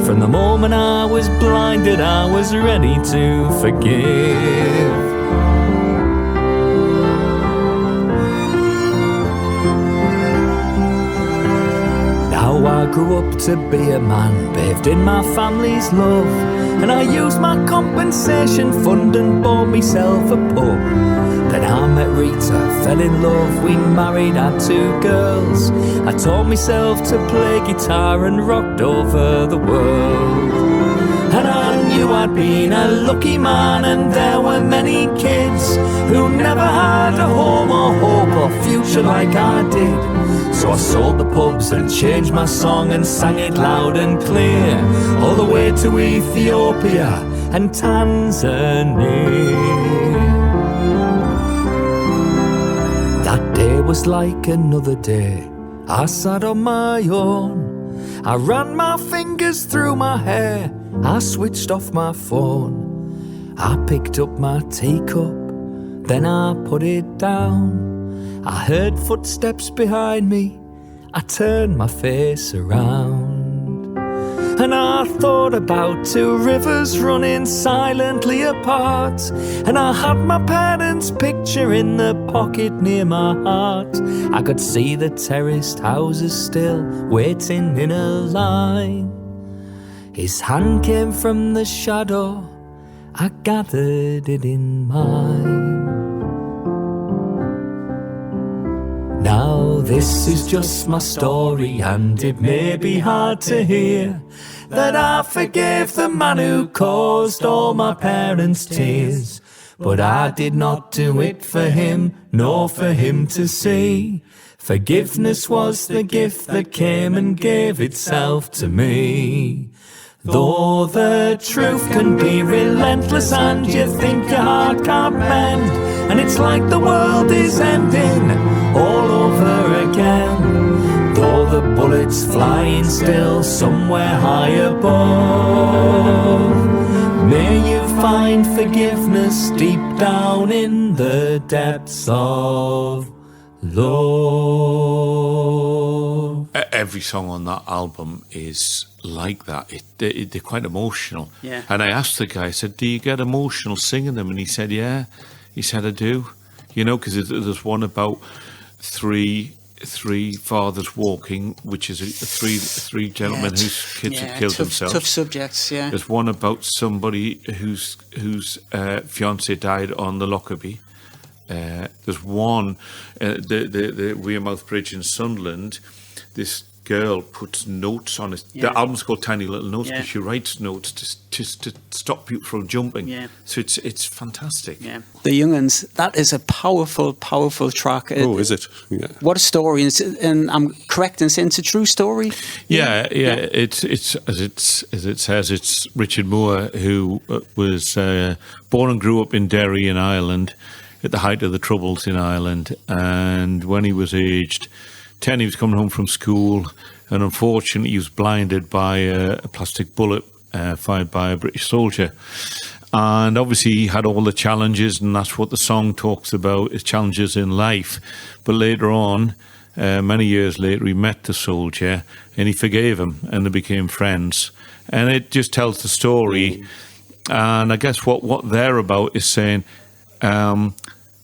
From the moment I was blinded, I was ready to forgive. Now I grew up to be a man, bathed in my family's love, and I used my compensation fund and bought myself a pub. Then I met Rita, fell in love, we married, had 2 girls. I taught myself to play guitar and rocked over the world. And I knew I'd been a lucky man, and there were many kids who never had a home or hope or future like I did. So I sold the pubs and changed my song and sang it loud and clear, all the way to Ethiopia and Tanzania. That day was like another day. I sat on my own. I ran my fingers through my hair. I switched off my phone. I picked up my teacup, then I put it down. I heard footsteps behind me. I turned my face around, and I thought about two rivers running silently apart, and I had my parents' picture in the pocket near my heart. I could see the terraced houses still waiting in a line. His hand came from the shadow, I gathered it in mine. Now this is just my story, and it may be hard to hear that I forgave the man who caused all my parents' tears. But I did not do it for him, nor for him to see. Forgiveness was the gift that came and gave itself to me. Though the truth can be relentless and you think your heart can't mend, and it's like the world is ending all over again. Though the bullets flying still somewhere high above, may you find forgiveness deep down in the depths of love. Every song on that album is like that. They're quite emotional. Yeah. And I asked the guy, I said, do you get emotional singing them? And he said, yeah. He said, I do. You know, because there's one about three fathers walking, which is three gentlemen whose kids had killed themselves. Tough subjects, yeah. There's one about somebody whose fiance died on the Lockerbie. There's one, the Wearmouth Bridge in Sunderland. This girl puts notes on it. The album's called Tiny Little Notes because she writes notes to stop people from jumping. Yeah. So it's fantastic. Yeah. The Young'uns, that is a powerful, powerful track. Is it? Yeah. What a story! And I'm correct in saying it's a true story. Yeah. It's as it says. It's Richard Moore, who was born and grew up in Derry in Ireland at the height of the Troubles in Ireland, and when he was aged 10, he was coming home from school, and unfortunately he was blinded by a plastic bullet fired by a British soldier. And obviously he had all the challenges, and that's what the song talks about, is challenges in life. But later on, many years later, he met the soldier and he forgave him, and they became friends. And it just tells the story. And I guess what they're about is saying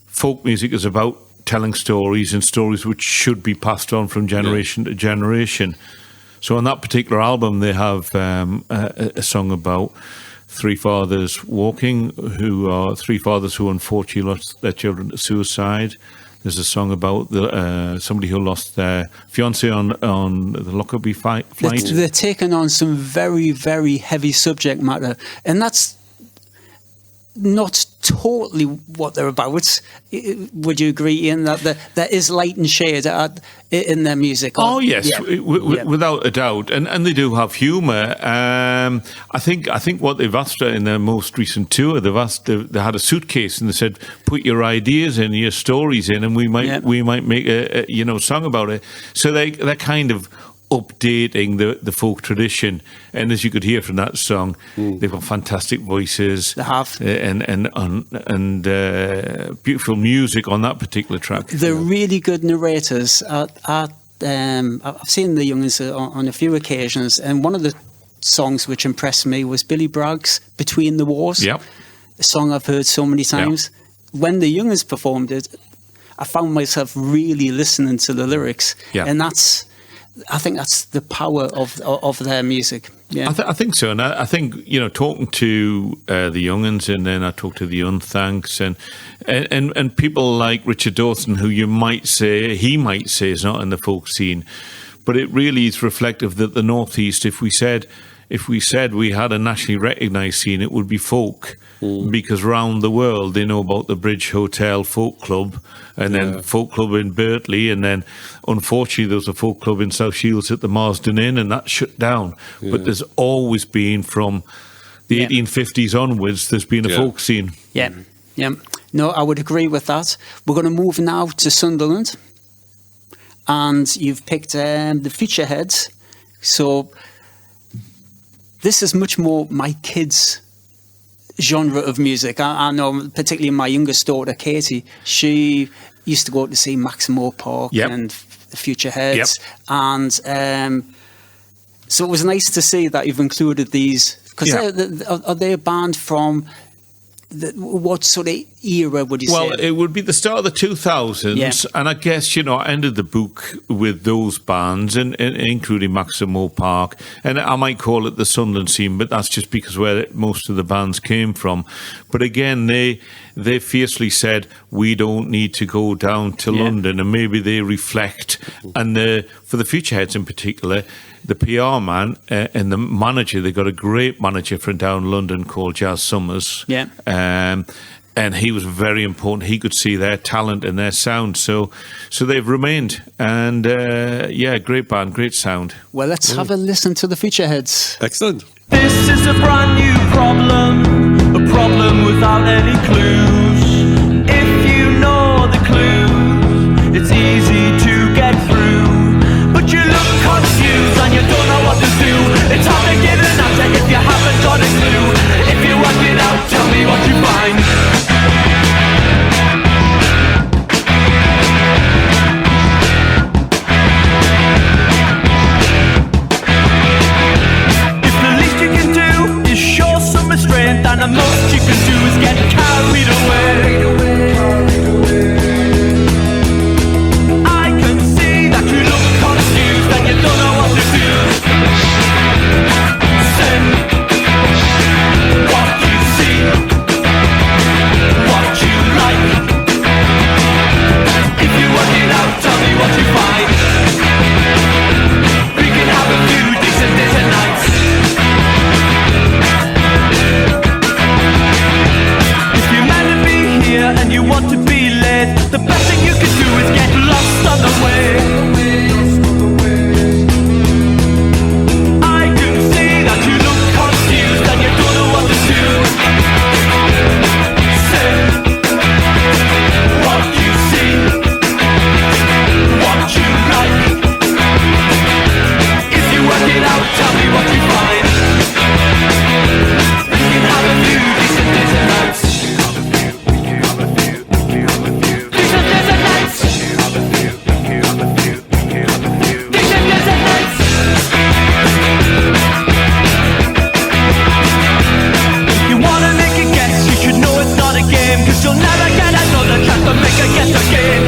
folk music is about telling stories, and stories which should be passed on from generation to generation. So on that particular album, they have a song about three fathers walking, who are three fathers who unfortunately lost their children to suicide. There's a song about somebody who lost their fiancé on the Lockerbie flight. They're taking on some very, very heavy subject matter, and that's not totally what they're about. Would you agree, Ian, that there is light and shade in their music? Oh yes, without a doubt, and they do have humour. I think what they've asked in their most recent tour, they had a suitcase and they said, put your ideas in, your stories in, and we might make a song about it. So they're kind of updating the folk tradition, and as you could hear from that song, they've got fantastic voices. They have, and beautiful music on that particular track. They're really good narrators. I've seen the Young'uns on a few occasions, and one of the songs which impressed me was Billy Bragg's "Between the Wars." Yep. A song I've heard so many times. Yep. When the Young'uns performed it, I found myself really listening to the lyrics, and I think that's the power of their music. Yeah, I think so, and I think talking to the Young'uns, and then I talked to the Unthanks, and people like Richard Dawson, who he might say is not in the folk scene, but it really is reflective that the Northeast, if we said we had a nationally recognised scene, it would be folk, because around the world they know about the Bridge Hotel Folk Club, and then Folk Club in Birtley, and then unfortunately there was a folk club in South Shields at the Marsden Inn, and that shut down. But there's always been, from the 1850s onwards, there's been a folk scene. Yeah. No, I would agree with that. We're going to move now to Sunderland, and you've picked the Featureheads. So this is much more my kids' genre of music. I know, particularly my youngest daughter, Katie, she used to go to see Maximo Park Yep. and the Future Heads, and so it was nice to see that you've included these, because are they a band from what sort of era would you Well, say? it would be the start of the 2000s, Yeah. and I guess, I ended the book with those bands, and including Maximo Park, and I might call it the Sunderland scene, but that's just because where most of the bands came from. But again, they fiercely said, we don't need to go down to London, and maybe they reflect, and for the Futureheads in particular, the PR man and the manager, they got a great manager from down London called Jazz Summers. Yeah. And he was very important. He could see their talent and their sound. So they've remained. And great band, great sound. Well, let's have a listen to the Futureheads. Excellent. This is a brand new problem, a problem without any clues. If you know the clues, it's easy to get through. But you look confused and you don't know what to do. It's hard to give an answer if you haven't got a clue. If you work it out, tell me what you find. If the least you can do is show some restraint, then the most you can do is get carried away. I can see that you look confused and you don't know what to do. Send what you see, what you like. If you work it out, tell me what you find. We can have a few decent days and nights. If you're meant to be here and you want to be late, the best thing you can do is get lost on the way. I can see that you look confused and you don't know what to do. Say what you see, what you like. If you work it out, tell me what you find. We can have a few decent days and nights. Decent days and nights. Decent days and nights. If you wanna make a guess, you should know it's not a game, 'cause you'll never get another chance to make a guess again.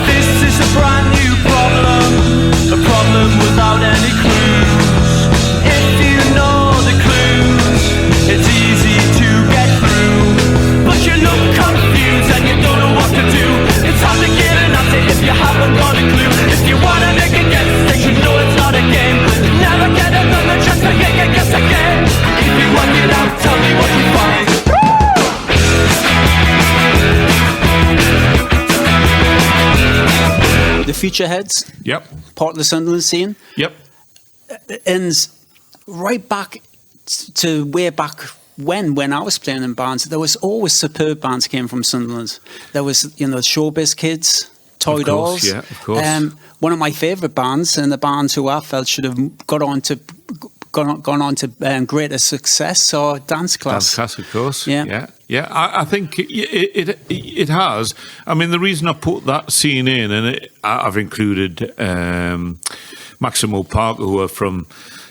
This is a brand new problem, a problem without any clues. If you know the clues, it's easy to get through. But you look confused and you don't know what to do. It's hard to get an answer if you haven't got a clue. If you wanna make a guess, then you know it's not a game. Never get another chance to make a guess again. If you work it out, tell me what you find. The Futureheads, Yep. part of the Sunderland scene, Yep. ends right back to way back when I was playing in bands. There was always superb bands came from Sunderland. There was, Showbiz Kids, Toy Of course, Dolls. yeah, of course. One of my favourite bands, and the bands who I felt should have gone on to greater success, or Dance Class. Dance Class, of course. Yeah. Yeah. I think it has. I mean, the reason I put that scene in, and I've included Maximo Park, who are from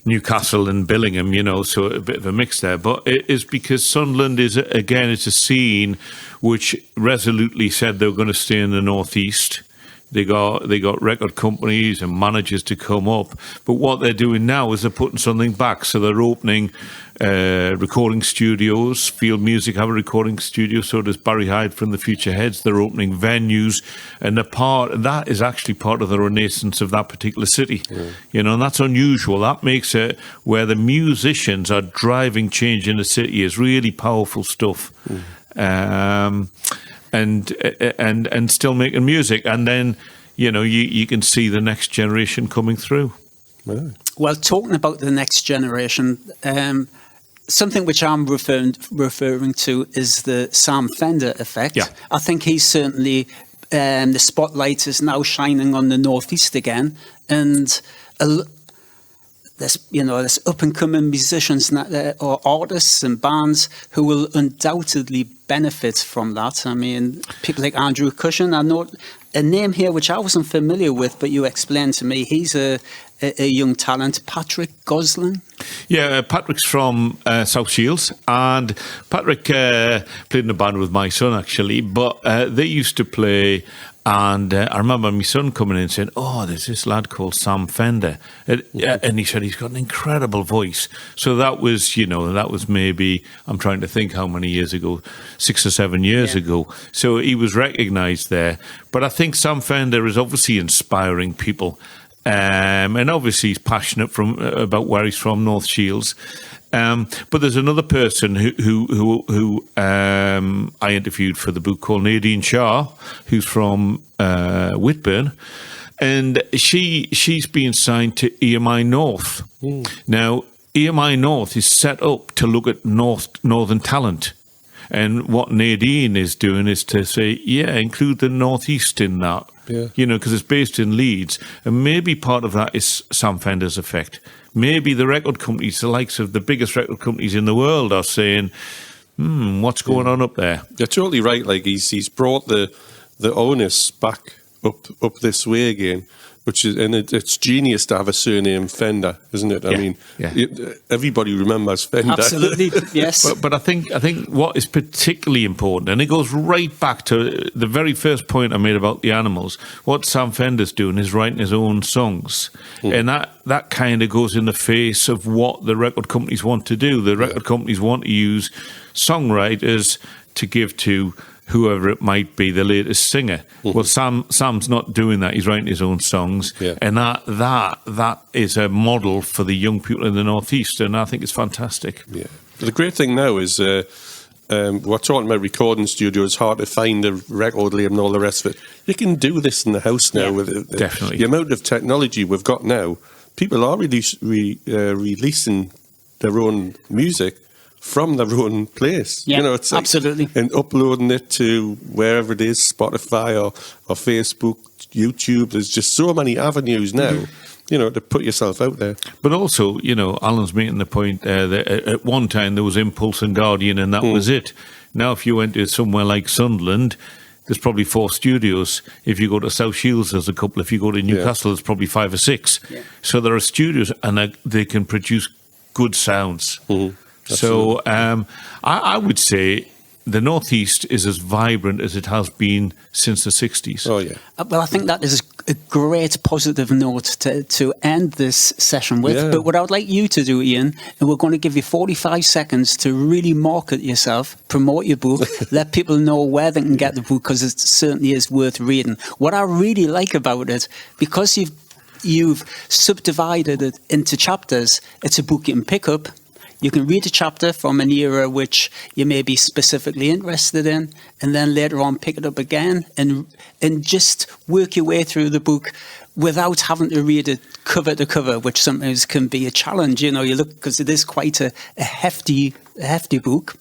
Newcastle and Billingham, so a bit of a mix there. But it is because Sunderland is, again, it's a scene which resolutely said they were going to stay in the northeast. They got record companies and managers to come up, but what they're doing now is they're putting something back. So they're opening recording studios. Field Music have a recording studio. So does Barry Hyde from the Futureheads. They're opening venues, and that is actually part of the renaissance of that particular city. And that's unusual. That makes it where the musicians are driving change in the city is really powerful stuff. And still making music, and then you can see the next generation coming through. Well, talking about the next generation, something which I'm referring to is the Sam Fender effect. Yeah. I think he's certainly the spotlight is now shining on the northeast again, and there's up and coming musicians or artists and bands who will undoubtedly benefit from that. I mean, people like Andrew Cushion. I know a name here which I wasn't familiar with, but you explained to me. He's a young talent, Patrick Gosling. Yeah, Patrick's from South Shields, and Patrick played in a band with my son, actually, but they used to play, and I remember my son coming in and saying, oh, there's this lad called Sam Fender, and he said he's got an incredible voice. So that was maybe, I'm trying to think how many years ago, 6 or 7 years ago. So he was recognised there. But I think Sam Fender is obviously inspiring people. And obviously he's passionate about where he's from, North Shields. But there's another person who I interviewed for the book called Nadine Shah, who's from Whitburn, and she's been signed to EMI North. Now, EMI North is set up to look at northern talent. And what Nadine is doing is to say, include the Northeast in that. Yeah. Because it's based in Leeds. And maybe part of that is Sam Fender's effect. Maybe the record companies, the likes of the biggest record companies in the world, are saying, what's going on up there? You're totally right. Like he's brought the onus back up this way again. It's genius to have a surname Fender, isn't it? I mean, everybody remembers Fender. Absolutely, yes. But I think what is particularly important, and it goes right back to the very first point I made about the Animals. What Sam Fender's doing is writing his own songs, and that kind of goes in the face of what the record companies want to do. The record companies want to use songwriters to give to whoever it might be, the latest singer. Well, Sam's not doing that. He's writing his own songs, and that is a model for the young people in the Northeast, and I think it's fantastic. Yeah, but the great thing now is we're talking about recording studios. It's hard to find a record label and all the rest of it. You can do this in the house now with definitely the amount of technology we've got now. People are releasing their own music from their own place. Yeah, it's like, absolutely. And uploading it to wherever it is, Spotify or Facebook, YouTube. There's just so many avenues now, to put yourself out there. But also, Alan's making the point that at one time there was Impulse and Guardian, and that was it. Now, if you went to somewhere like Sunderland, there's probably 4 studios. If you go to South Shields, there's a couple. If you go to Newcastle, there's probably 5 or 6. Yeah. So there are studios, and they can produce good sounds. So I would say the Northeast is as vibrant as it has been since the 60s. Oh, yeah. Well, I think that is a great positive note to end this session with. Yeah. But what I would like you to do, Ian, and we're going to give you 45 seconds to really market yourself, promote your book, let people know where they can get the book, because it certainly is worth reading. What I really like about it, because you've subdivided it into chapters, it's a book you can pick up. You can read a chapter from an era which you may be specifically interested in, and then later on pick it up again and just work your way through the book without having to read it cover to cover, which sometimes can be a challenge. You look, because it is quite a hefty book.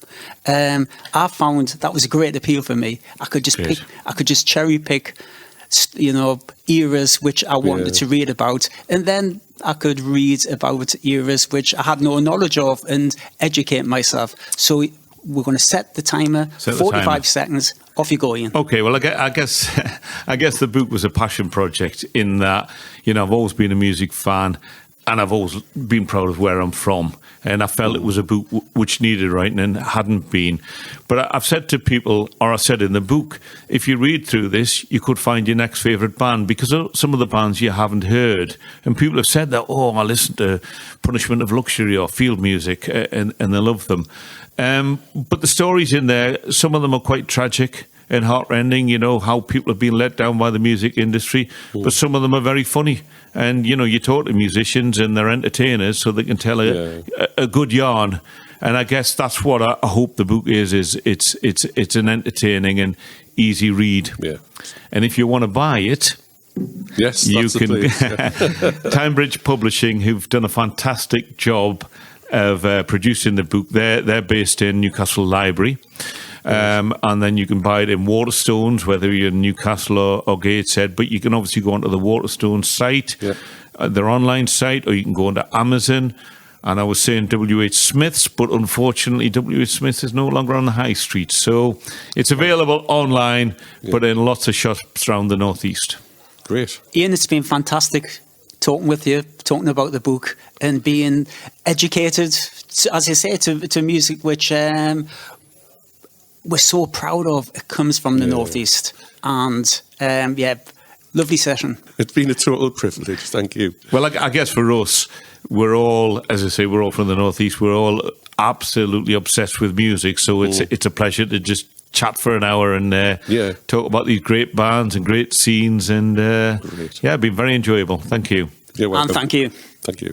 I found that was a great appeal for me. I could just cherry pick, eras which I wanted to read about, and then I could read about eras which I had no knowledge of and educate myself. So we're going to set the timer, 45 seconds, off you go, Ian. Okay, well, I guess the book was a passion project in that, I've always been a music fan, and I've always been proud of where I'm from. And I felt it was a book which needed writing and hadn't been. But I've said to people, or I said in the book, if you read through this, you could find your next favourite band, because of some of the bands you haven't heard. And people have said that, I listen to Punishment of Luxury or Field Music, and they love them. But the stories in there, some of them are quite tragic and heartrending, how people have been let down by the music industry, but some of them are very funny. And, you talk to musicians and they're entertainers, so they can tell a good yarn. And I guess that's what I hope the book is it's an entertaining and easy read. Yeah. And if you want to buy it, yes, you can. Timebridge Publishing, who've done a fantastic job of producing the book. They're based in Newcastle Library. And then you can buy it in Waterstones, whether you're in Newcastle or Gateshead. But you can obviously go onto the Waterstones site, their online site, or you can go onto Amazon. And I was saying WH Smith's, but unfortunately WH Smith's is no longer on the high street. So it's available online, but in lots of shops around the northeast. Great. Ian, it's been fantastic talking with you, talking about the book and being educated, as you say, to music which we're so proud of. It comes from the northeast. And lovely session. It's been a total privilege. Thank you. Well, I guess for us, we're all, as I say, we're all from the northeast. We're all absolutely obsessed with music. So it's a pleasure to just chat for an hour and talk about these great bands and great scenes. And it's been very enjoyable. Thank you. You're welcome. And thank you. Thank you.